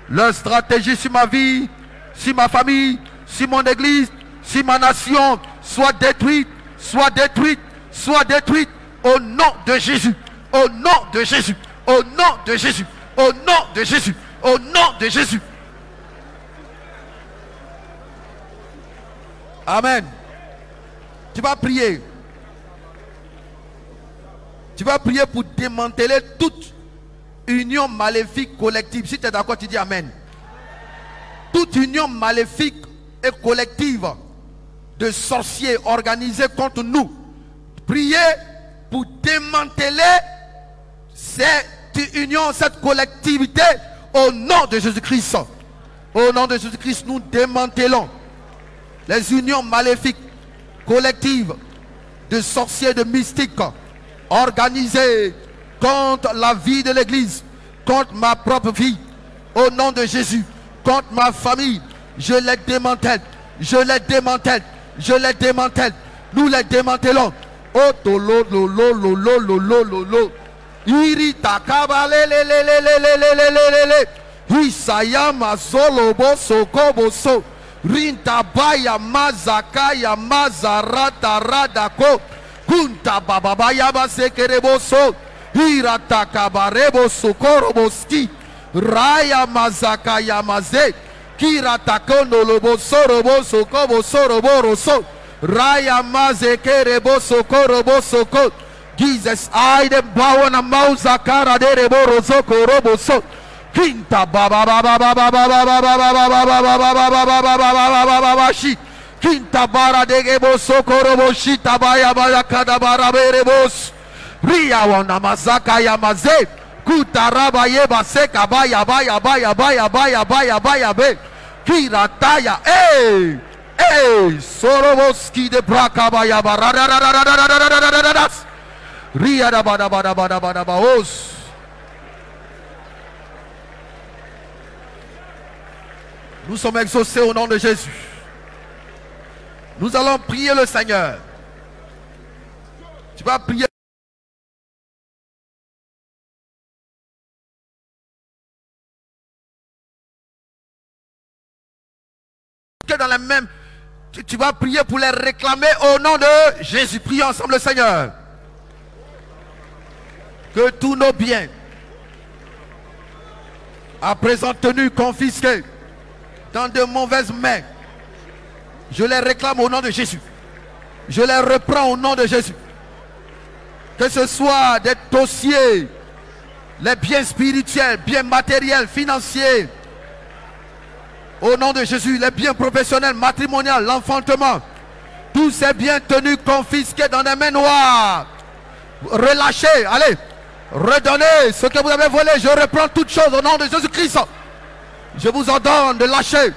leur stratégie sur ma vie, sur ma famille, sur mon église, sur ma nation, soit détruite, soit détruite, soit détruite, au nom de Jésus, au nom de Jésus, au nom de Jésus, au nom de Jésus, au nom de Jésus, Amen. Tu vas prier. Tu vas prier pour démanteler toute union maléfique collective. Si tu es d'accord, tu dis Amen. Toute union maléfique et collective de sorciers organisés contre nous. Priez pour démanteler cette union, cette collectivité au nom de Jésus-Christ. Au nom de Jésus-Christ, nous démantelons les unions maléfiques collectives de sorciers, de mystiques organisées contre la vie de l'église, contre ma propre vie. Au nom de Jésus, contre ma famille, je les démantèle. Je les démantèle. Je les démantèle. Nous les démantelons. Oh tolo lo lo lo lo lo lo lo lo. Irita kabale le le le le le le le le le. Isayama solo boso koboso. Rinta baya mazakaya mazarata radako. Kunta bababaya basekereboso. Irata kabarebo sokoroboski. Raya mazakaya maze. Kirata kono lobo sorobo sokobo soroboroso. Raya maze kerebo sokorobo soko. Jesus I dem bawana mauza kara de reboro sokorobo so. Kinta baba baba baba baba baba baba baba baba shi. Kinta bara de gebo sokorobo shita baya baya kada bara berebos. Ria wana mazaka ya maze. Kutaraba yeba seka baya baya baya baya baya baya baya be. Kirataya eh. Hey, Soroboski de Brakabaya Barada Ria da Bada Bada Bada Bada Baos. Nous sommes exaucés au nom de Jésus. Nous allons prier le Seigneur. Tu vas prier. Dans la même. Tu vas prier pour les réclamer au nom de Jésus. Prions ensemble le Seigneur. Que tous nos biens, à présent tenus confisqués dans de mauvaises mains, je les réclame au nom de Jésus. Je les reprends au nom de Jésus. Que ce soit des dossiers, les biens spirituels, biens matériels, financiers, au nom de Jésus, les biens professionnels, matrimoniaux, l'enfantement, tous ces biens tenus confisqués dans des mains noires, relâchez, allez, redonnez ce que vous avez volé. Je reprends toutes choses au nom de Jésus-Christ. Je vous ordonne de lâcher,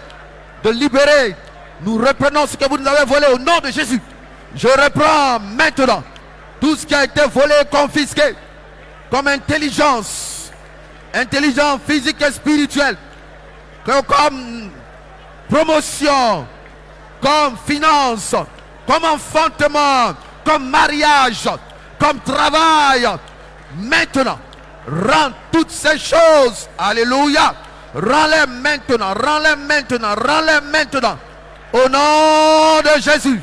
de libérer. Nous reprenons ce que vous nous avez volé au nom de Jésus. Je reprends maintenant tout ce qui a été volé, confisqué, comme intelligence, intelligence physique et spirituelle, comme promotion, comme finance, comme enfantement, comme mariage, comme travail. Maintenant, rends toutes ces choses, alléluia, rends-les maintenant, rends-les maintenant, rends-les maintenant, au nom de Jésus.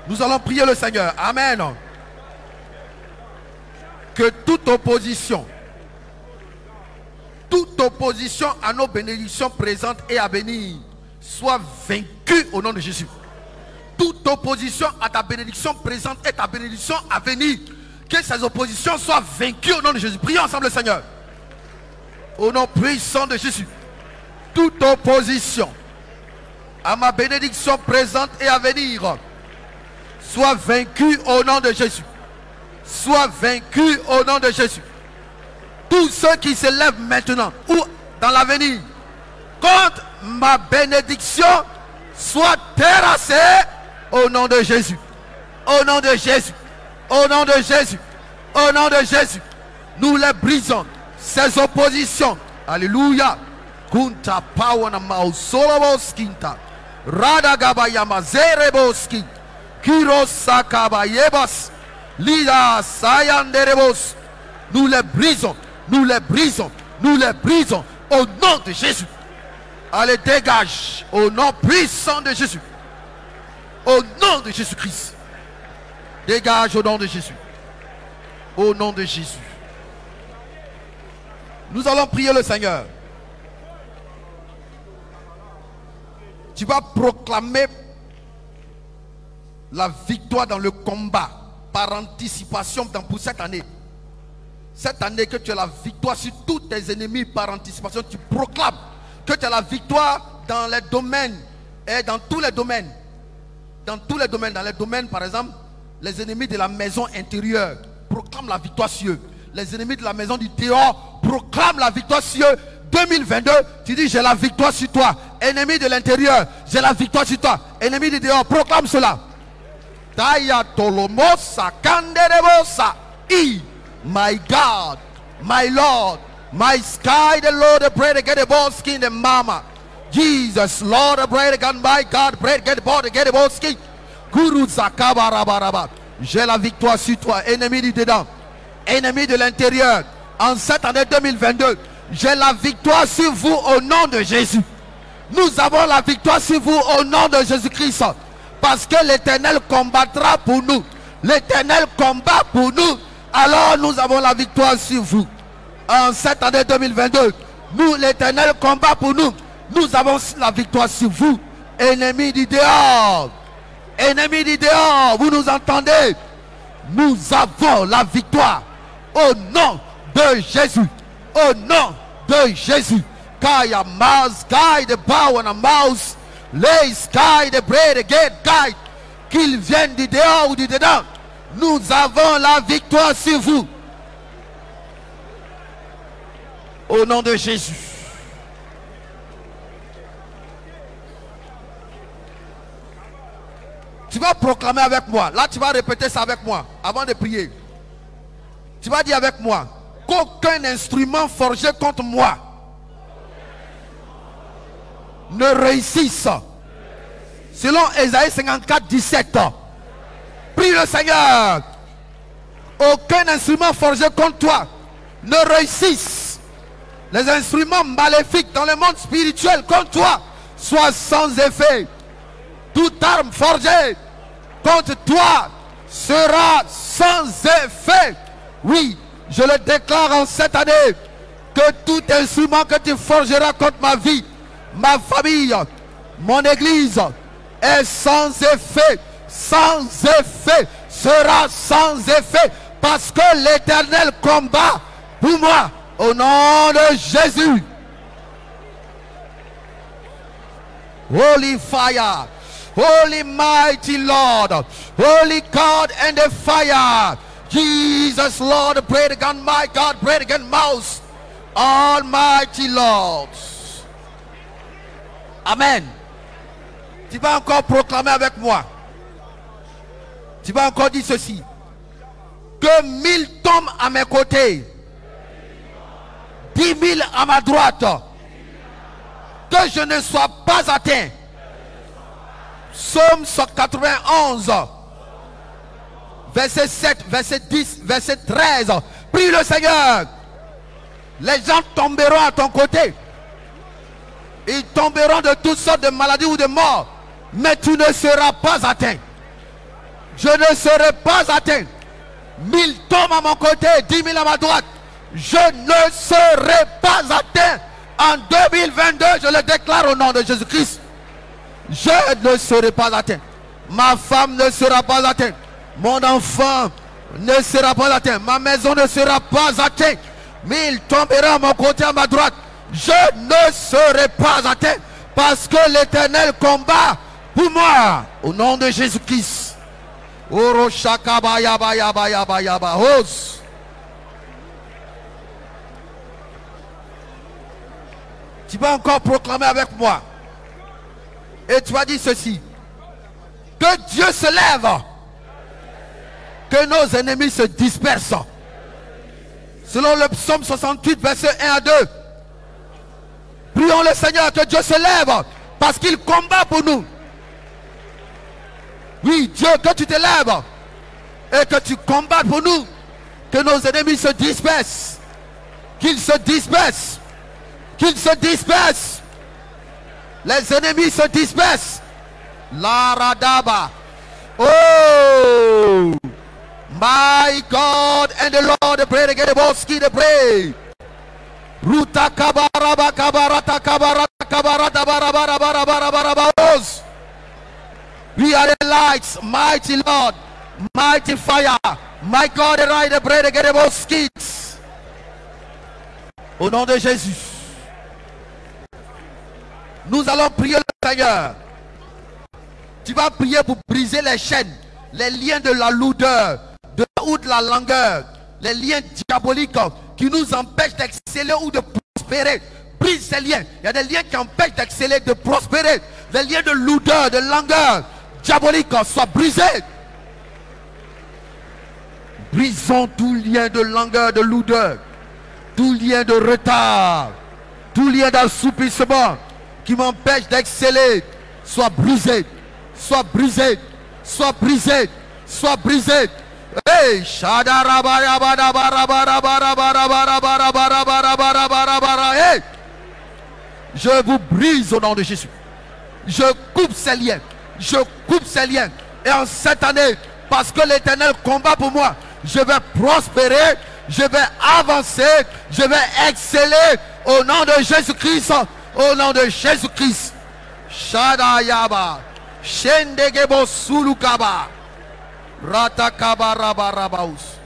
Nous allons prier le Seigneur. Amen. Que toute opposition à nos bénédictions présentes et à venir soit vaincue au nom de Jésus. Toute opposition à ta bénédiction présente et ta bénédiction à venir, que ces oppositions soient vaincues au nom de Jésus. Prions ensemble le Seigneur. Au nom puissant de Jésus. Toute opposition à ma bénédiction présente et à venir soit vaincu au nom de Jésus. Soit vaincu au nom de Jésus. Tous ceux qui se lèvent maintenant ou dans l'avenir contre ma bénédiction soient terrassés au nom de Jésus. Au nom de Jésus. Au nom de Jésus. Au nom de Jésus. Nous les brisons. Ces oppositions. Alléluia. Kunta pawana mausoloboskita. Radagabayama zereboski. Kirosakabayebas, Lida Sayanderebos. Nous les brisons, nous les brisons, nous les brisons au nom de Jésus. Allez, dégage au nom puissant de Jésus. Au nom de Jésus-Christ. Dégage au nom de Jésus. Au nom de Jésus. Nous allons prier le Seigneur. Tu vas proclamer la victoire dans le combat par anticipation pour cette année. Cette année que tu as la victoire sur tous tes ennemis par anticipation, tu proclames que tu as la victoire dans les domaines et dans tous les domaines. Dans tous les domaines. Dans les domaines, par exemple, les ennemis de la maison intérieure, proclame la victoire sur eux. Les ennemis de la maison du dehors, proclame la victoire sur eux. 2022, tu dis j'ai la victoire sur toi. Ennemi de l'intérieur, j'ai la victoire sur toi. Ennemi du dehors, proclame cela. Taya tolomosa kanderebosa. My God, my Lord, my sky, the Lord, the bread, get the ball skin, the mama. Jesus, Lord, the bread, again, my God, bread, get the ball, get the ball skin. Guru Zakabarabaraba. J'ai la victoire sur toi, ennemi du dedans, ennemi de l'intérieur. En cette année 2022, j'ai la victoire sur vous au nom de Jésus. Nous avons la victoire sur vous au nom de Jésus-Christ. Parce que l'Éternel combattra pour nous. L'Éternel combat pour nous. Alors nous avons la victoire sur vous. En cette année 2022, nous, l'Éternel combat pour nous. Nous avons la victoire sur vous. Ennemis du dehors. Ennemis du dehors. Vous nous entendez? Nous avons la victoire. Au nom de Jésus. Au nom de Jésus. Kaya mouse, guy the bow and a mouse. Lay sky the bread again, guy. Qu'ils viennent du dehors ou du dedans. Nous avons la victoire sur vous. Au nom de Jésus. Tu vas proclamer avec moi. Là, tu vas répéter ça avec moi avant de prier. Tu vas dire avec moi qu'aucun instrument forgé contre moi ne réussisse. Selon Ésaïe 54, 17. Prie le Seigneur. Aucun instrument forgé contre toi ne réussisse. Les instruments maléfiques dans le monde spirituel contre toi soient sans effet. Toute arme forgée contre toi sera sans effet. Oui, je le déclare en cette année que tout instrument que tu forgeras contre ma vie, ma famille, mon église est sans effet. Sans effet, sera sans effet, parce que l'Éternel combat pour moi au nom de Jésus. Holy fire, holy mighty Lord, holy God and the fire. Jesus, Lord, pray again, my God, pray again, mouse, Almighty Lord. Amen. Tu vas encore proclamer avec moi. Tu vas encore dire ceci. Que 1000 tombent à mes côtés. 10 000 à ma droite. Que je ne sois pas atteint. Psaume 191. Verset 7, verset 10, verset 13. Prie le Seigneur. Les gens tomberont à ton côté. Ils tomberont de toutes sortes de maladies ou de morts. Mais tu ne seras pas atteint. Je ne serai pas atteint. 1000 tombent à mon côté, 10 000 à ma droite. Je ne serai pas atteint. En 2022, je le déclare au nom de Jésus-Christ. Je ne serai pas atteint. Ma femme ne sera pas atteinte. Mon enfant ne sera pas atteint. Ma maison ne sera pas atteinte. 1000 tomberont à mon côté, à ma droite. Je ne serai pas atteint. Parce que l'Éternel combat pour moi. Au nom de Jésus-Christ. Tu vas encore proclamer avec moi. Et tu vas dire ceci. Que Dieu se lève. Que nos ennemis se dispersent. Selon le psaume 68, verset 1 à 2. Prions le Seigneur que Dieu se lève. Parce qu'il combat pour nous. Oui, Dieu, que tu te lèves et que tu combats pour nous. Que nos ennemis se dispersent. Qu'ils se dispersent. Qu'ils se dispersent. Les ennemis se dispersent. La radaba. Oh! My God and the Lord, pray again, the Boski, the pray. Ruta kabaraba kabarata kabarata kabarata barabara barabara barabara. We are the lights, mighty Lord, mighty fire. My God, the right, the pray again, the Boski. Au nom de Jésus, nous allons prier le Seigneur. Tu vas prier pour briser les chaînes, les liens de la lourdeur, de la longueur, les liens diaboliques qui nous empêchent d'exceller ou de prospérer. Brise ces liens. Il y a des liens qui empêchent d'exceller, de prospérer. Les liens de lourdeur, de longueur diabolique soient brisés. Brisons tout lien de longueur, de lourdeur, tout lien de retard, tout lien d'assoupissement qui m'empêche d'exceller, soit brisé, soit brisé, soit brisé, soit brisé. Hey, hey, je vous brise au nom de Jésus. Je coupe ces liens. Je coupe ces liens. Et en cette année, parce que l'Éternel combat pour moi, je vais prospérer, je vais avancer, je vais exceller au nom de Jésus-Christ. Au nom de Jésus-Christ. Shadayaba. Shendegebo Sulukaba. Ratakabarabaus.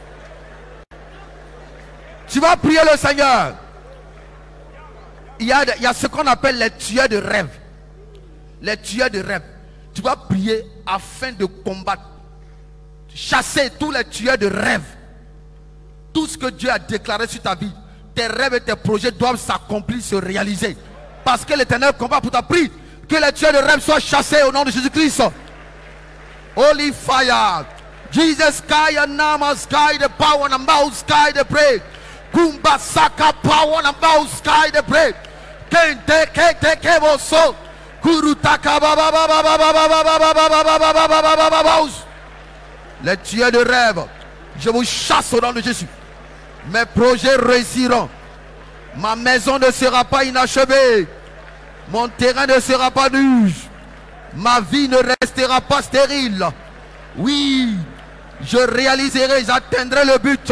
Tu vas prier le Seigneur. Il y a ce qu'on appelle les tueurs de rêve. Les tueurs de rêve. Tu vas prier afin de combattre, chasser tous les tueurs de rêve. Tout ce que Dieu a déclaré sur ta vie, tes rêves et tes projets doivent s'accomplir, se réaliser. Parce que l'Éternel combat pour ta prière. Que les tueurs de rêve soient chassés au nom de Jésus-Christ. Holy fire. Jesus sky and Nama sky the power and mouth sky the pray. Kumba saka power and mouth sky the pray. Kente kete kebo so. Kurutaka baba baba baba baba baba baba. Les tueurs de rêve, je vous chasse au nom de Jésus. Mes projets réussiront. Ma maison ne sera pas inachevée. Mon terrain ne sera pas nu. Ma vie ne restera pas stérile. Oui, je réaliserai, j'atteindrai le but.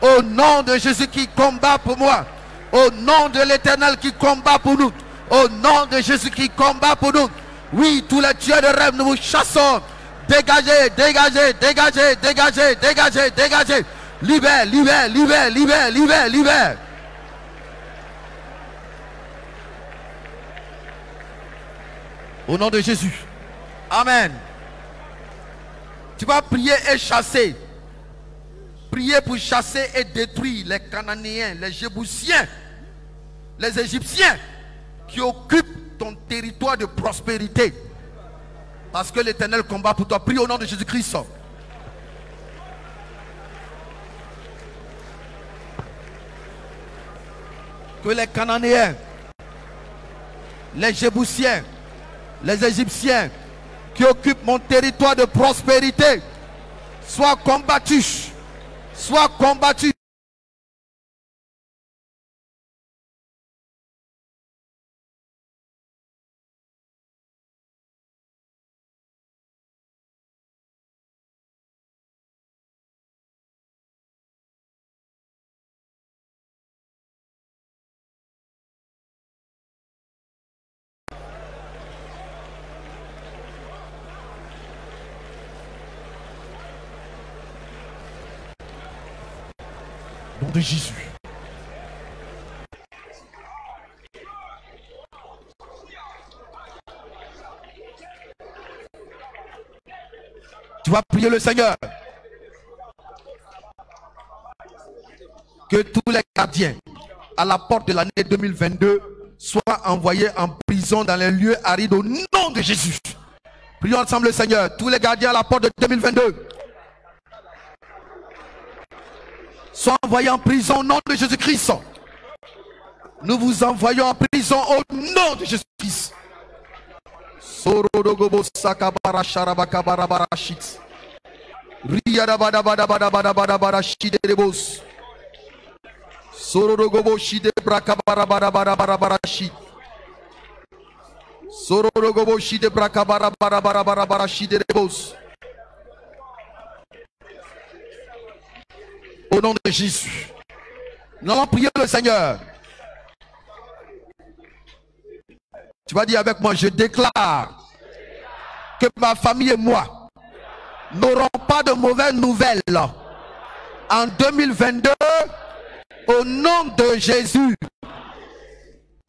Au nom de Jésus qui combat pour moi. Au nom de l'Éternel qui combat pour nous. Au nom de Jésus qui combat pour nous. Oui, tous les tueurs de rêve, nous vous chassons. Dégagez, dégagez, dégagez, dégagez, dégagez, dégagez. Libère, libère, libère, libère, libère, libère. Au nom de Jésus. Amen. Tu vas prier et chasser. Prier pour chasser et détruire les Cananéens, les Jébusiens, les Égyptiens qui occupent ton territoire de prospérité. Parce que l'Éternel combat pour toi. Prie au nom de Jésus-Christ. Que les Cananéens, les Jébusiens, les Égyptiens qui occupent mon territoire de prospérité soient combattus. Soient combattus. Nom de Jésus. Tu vas prier le Seigneur. Que tous les gardiens à la porte de l'année 2022 soient envoyés en prison dans les lieux arides au nom de Jésus. Prions ensemble le Seigneur. Tous les gardiens à la porte de 2022 soient envoyés en prison au nom de Jésus-Christ. Nous vous envoyons en prison au nom de Jésus-Christ. Sorodogobo sakabara sharabakabara barashit. Riyadabada bada bada bada bada bada shiderebos. Sorodogobo shide brakabara bada bada bada barashit. Sorodogobo shide brakabara bada bada bada bada shiderebos. Au nom de Jésus. Nous allons prier le Seigneur. Tu vas dire avec moi, je déclare que ma famille et moi n'aurons pas de mauvaises nouvelles en 2022 au nom de Jésus.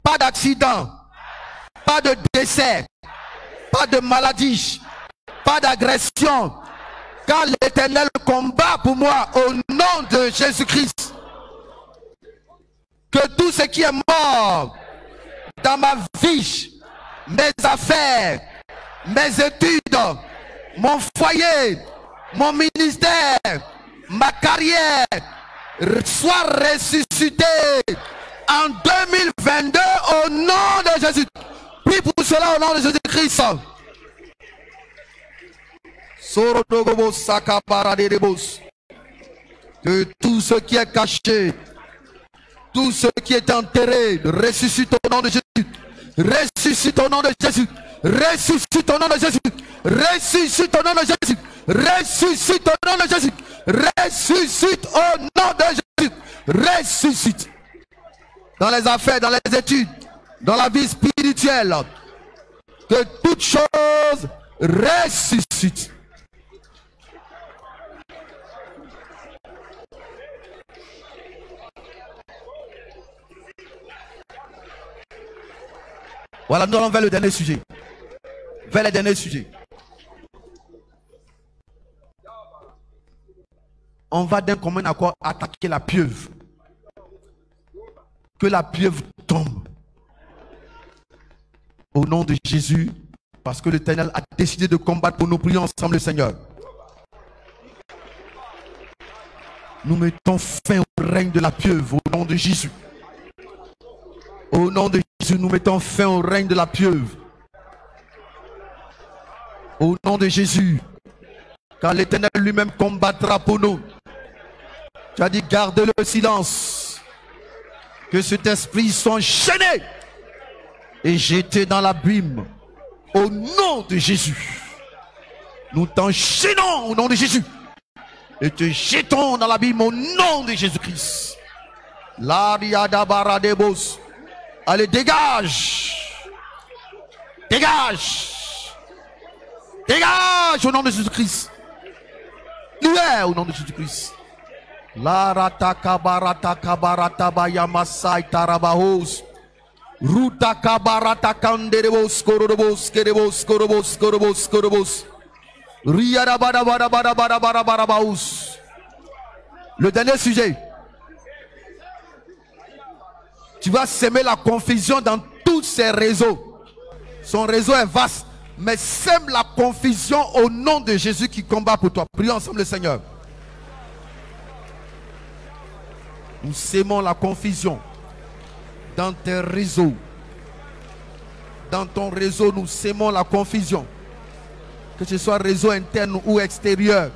Pas d'accident, pas de décès, pas de maladie, pas d'agression, car l'Éternel combat pour moi au nom de Jésus-Christ. Que tout ce qui est mort dans ma vie, mes affaires, mes études, mon foyer, mon ministère, ma carrière, soit ressuscité en 2022 au nom de Jésus. Prie pour cela au nom de Jésus-Christ. Que tout ce qui est caché, tout ce qui est enterré, ressuscite au nom de Jésus. Ressuscite au nom de Jésus. Ressuscite au nom de Jésus. Ressuscite au nom de Jésus. Ressuscite au nom de Jésus. Ressuscite au nom de Jésus. Ressuscite. Dans les affaires, dans les études, dans la vie spirituelle. Que toute chose ressuscite. Voilà, nous allons vers le dernier sujet. Vers le dernier sujet. On va d'un commun accord attaquer la pieuvre. Que la pieuvre tombe. Au nom de Jésus, parce que l'Éternel a décidé de combattre pour nous. Prions ensemble le Seigneur. Nous mettons fin au règne de la pieuvre au nom de Jésus. Au nom de Jésus, nous mettons fin au règne de la pieuvre. Au nom de Jésus, car l'Éternel lui-même combattra pour nous. Tu as dit, gardez le silence. Que cet esprit soit enchaîné et jeté dans l'abîme. Au nom de Jésus. Nous t'enchaînons au nom de Jésus. Et te jetons dans l'abîme au nom de Jésus-Christ. L'ariadabaradebos. Allez, dégage. Dégage. Dégage au nom de Jésus-Christ. Libère au nom de Jésus-Christ. La rata kabarata kabarata bayamasai tarabahos. Ruta kabarata kanderebos korobos kerebos korobos korobos korobos. Riada bada bada bada bada bada bada baus. Le dernier sujet. Tu vas semer la confusion dans tous ces réseaux. Son réseau est vaste, mais sème la confusion au nom de Jésus qui combat pour toi. Prions ensemble le Seigneur. Nous sémons la confusion dans tes réseaux. Dans ton réseau, nous sémons la confusion. Que ce soit réseau interne ou extérieur,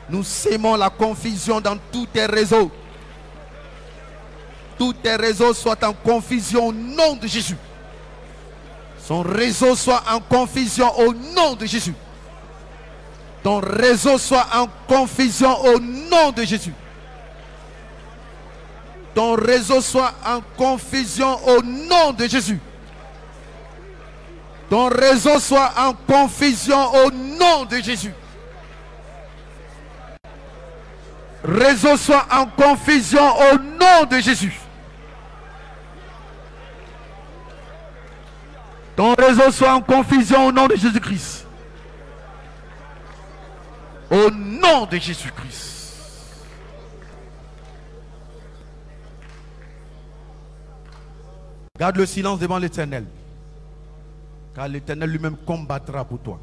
nous sémons la confusion dans tous tes réseaux. Tous tes réseaux soient en confusion au nom de Jésus. Son réseau soit en confusion au nom de Jésus. Ton réseau soit en confusion au nom de Jésus. Ton réseau soit en confusion au nom de Jésus. Ton réseau soit en confusion au nom de Jésus. Réseau soit en confusion au nom de Jésus. Ton réseau soit en confusion au nom de Jésus-Christ. Au nom de Jésus-Christ. Garde le silence devant l'Éternel. Car l'Éternel lui-même combattra pour toi.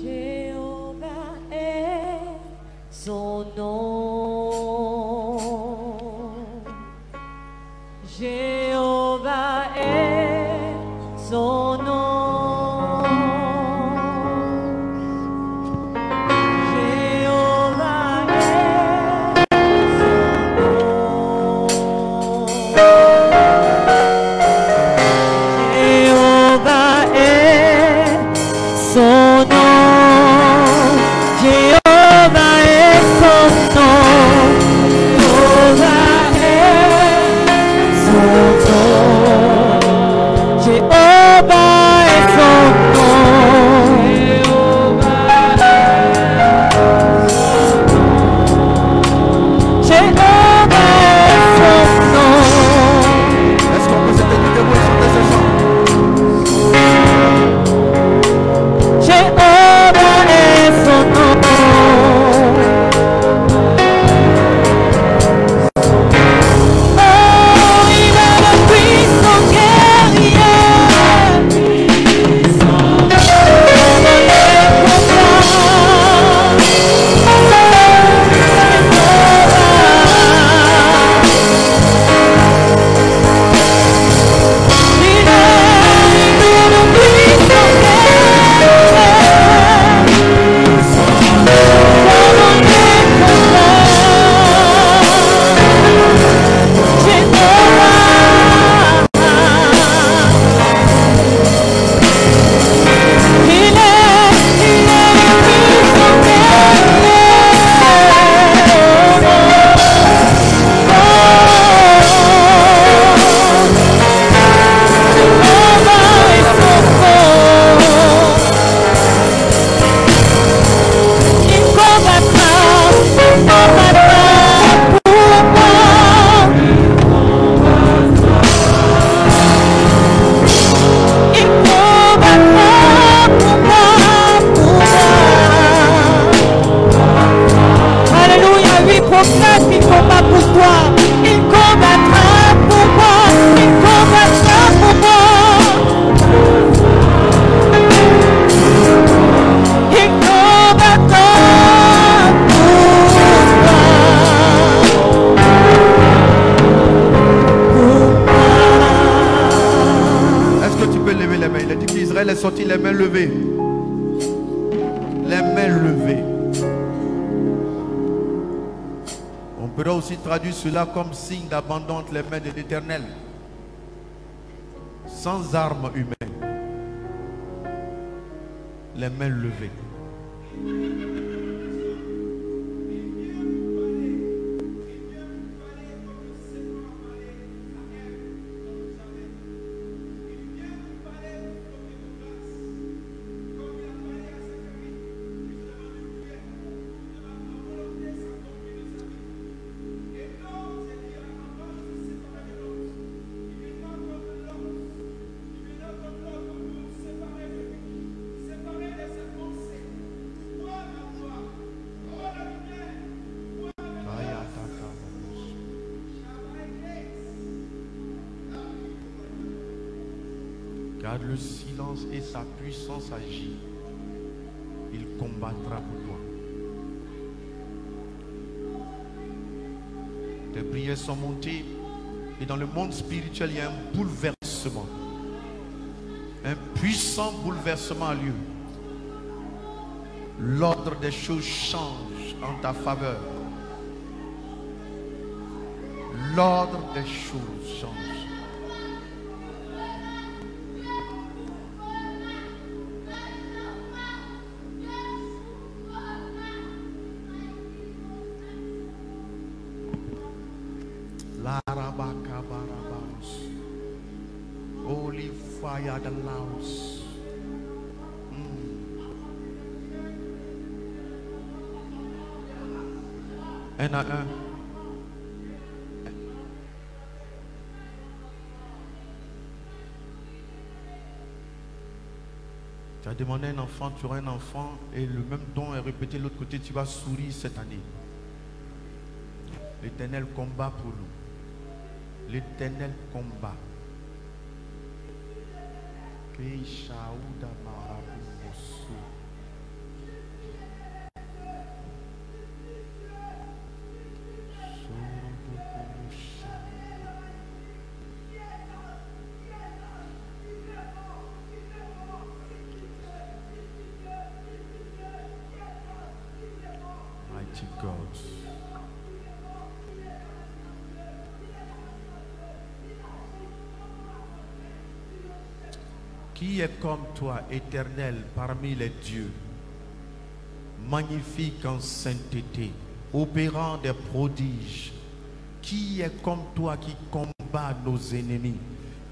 Jéhovah est son nom. Jéhovah est son nom. Jéhovah est son nom. Jéhovah est son nom. Jéhovah est son nom. Jéhovah est son nom. Jéhovah est son nom. Est-ce qu'on peut se tenir debout et chanter ce chant? Jéhovah est son nom. Oh, il a le puissant guerrier. Sorti les mains levées. Les mains levées. On pourrait aussi traduire cela comme signe d'abandon entre les mains de l'Éternel. Sans armes humaines. Les mains levées. Car le silence et sa puissance agit. Il combattra pour toi. Tes prières sont montées et dans le monde spirituel, il y a un bouleversement. Un puissant bouleversement a lieu. L'ordre des choses change en ta faveur. L'ordre des choses change. Holy fire the Laos. Un à un. Tu as demandé un enfant, tu auras un enfant et le même don est répété de l'autre côté, tu vas sourire cette année. L'Éternel combat pour nous. L'Éternel combat. God. Qui est comme toi, éternel, parmi les dieux, magnifique en sainteté, opérant des prodiges? Qui est comme toi qui combat nos ennemis?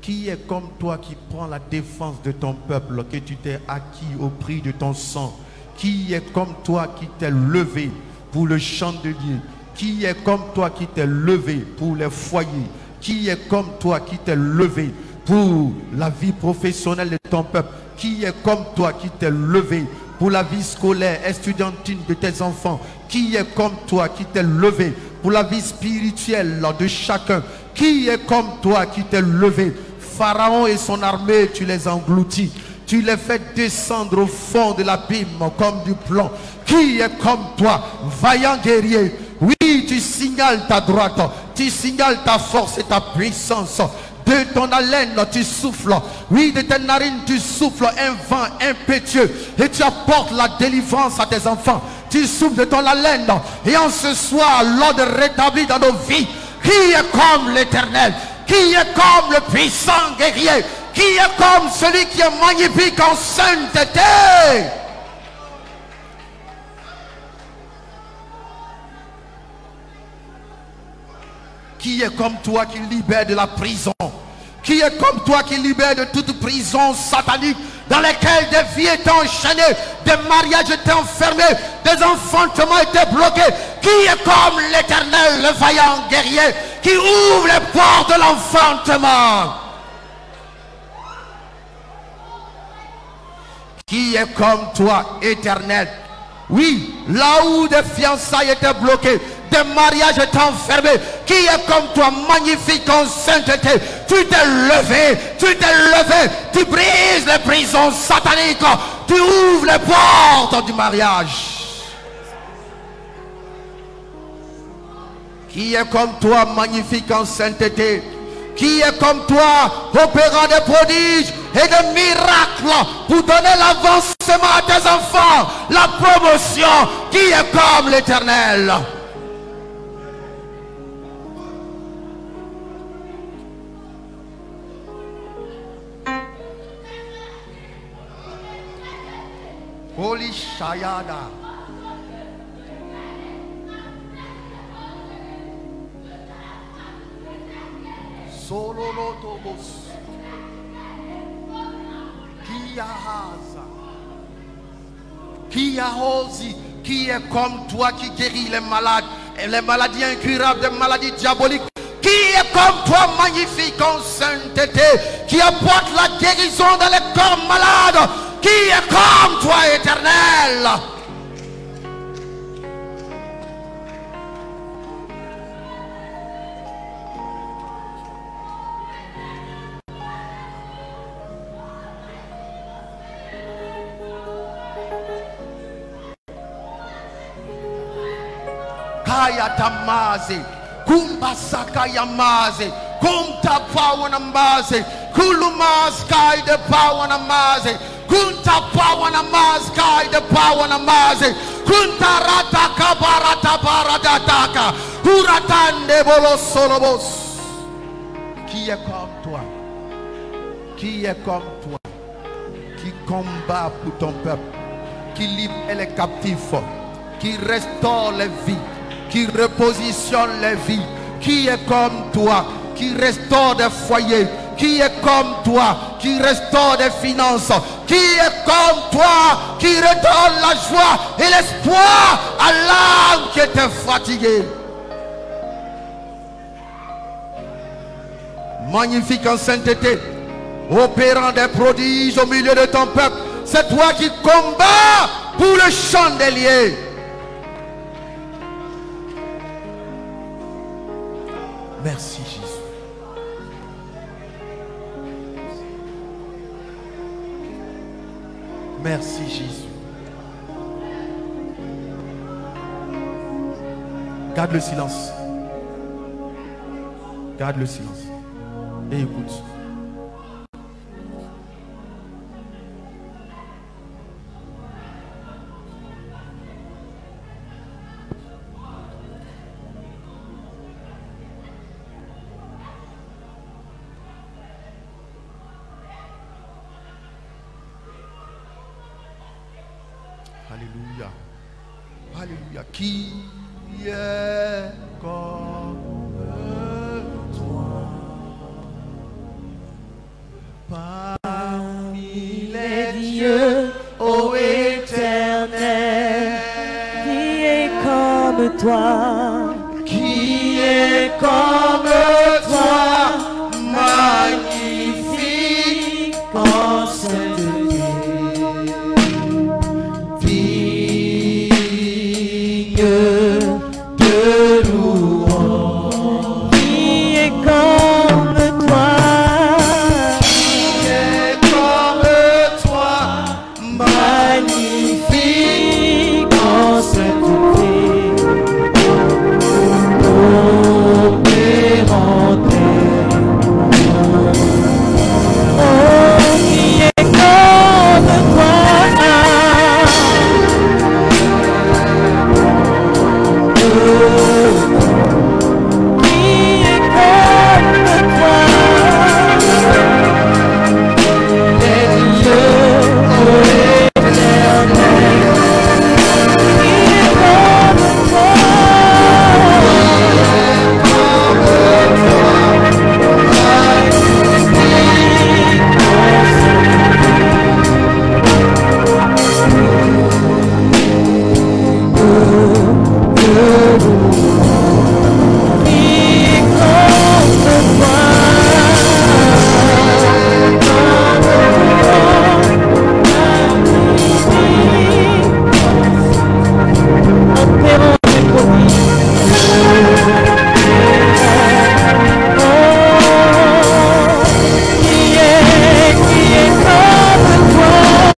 Qui est comme toi qui prend la défense de ton peuple que tu t'es acquis au prix de ton sang? Qui est comme toi qui t'es levé pour le chandelier? Qui est comme toi qui t'es levé pour les foyers? Qui est comme toi qui t'es levé pour la vie professionnelle de ton peuple? Qui est comme toi qui t'es levé pour la vie scolaire, estudiantine de tes enfants? Qui est comme toi qui t'es levé pour la vie spirituelle de chacun? Qui est comme toi qui t'es levé? Pharaon et son armée, tu les engloutis. Tu les fais descendre au fond de l'abîme comme du plomb. Qui est comme toi, vaillant guerrier? Oui, tu signales ta droite, tu signales ta force et ta puissance. De ton haleine, tu souffles. Oui, de tes narines, tu souffles un vent impétueux. Et tu apportes la délivrance à tes enfants. Tu souffles de ton haleine. Et en ce soir, l'ordre rétabli dans nos vies. Qui est comme l'Éternel? Qui est comme le puissant guerrier? Qui est comme celui qui est magnifique en sainteté? Qui est comme toi qui libère de la prison? Qui est comme toi qui libère de toute prison satanique dans laquelle des vies étaient enchaînées, des mariages étaient enfermés, des enfantements étaient bloqués? Qui est comme l'Éternel, le vaillant guerrier, qui ouvre les portes de l'enfantement? Qui est comme toi, Éternel? Oui, là où des fiançailles étaient bloquées, des mariages étaient enfermés. Qui est comme toi, magnifique en sainteté? Tu t'es levé, tu brises les prisons sataniques, tu ouvres les portes du mariage. Qui est comme toi, magnifique en sainteté? Qui est comme toi, opérant des prodiges et des miracles pour donner l'avancement à tes enfants, la promotion? Qui est comme l'Éternel? Holy Shayada. Solo lotobos. Kiahaza. Kiahosi. Qui est comme toi qui guérit les malades et les maladies incurables, des maladies diaboliques? Qui est comme toi, magnifique en sainteté, qui apporte la guérison dans les corps malades? Qui est comme toi, Éternel? Kaya tamaze, kumbasaka yamaze, kumta pawanamaze, kulumas kai de pawanamaze, kunta pawanamaz kai de pawanamaze, kunta rataka barata baradataka, kuratande bolosolobos. Qui est comme toi? Qui est comme toi? Qui combat pour ton peuple, qui libère les captifs, qui restaure les vies, qui repositionne les vies? Qui est comme toi, qui restaure des foyers? Qui est comme toi, qui restaure des finances? Qui est comme toi, qui redonne la joie et l'espoir à l'âme qui était fatiguée? Magnifique en sainteté, opérant des prodiges au milieu de ton peuple. C'est toi qui combats pour le chandelier. Merci Jésus. Merci Jésus. Garde le silence. Garde le silence. Et écoute. Alléluia. Qui est comme toi parmi les dieux, ô Éternel? Qui est comme toi? Qui est comme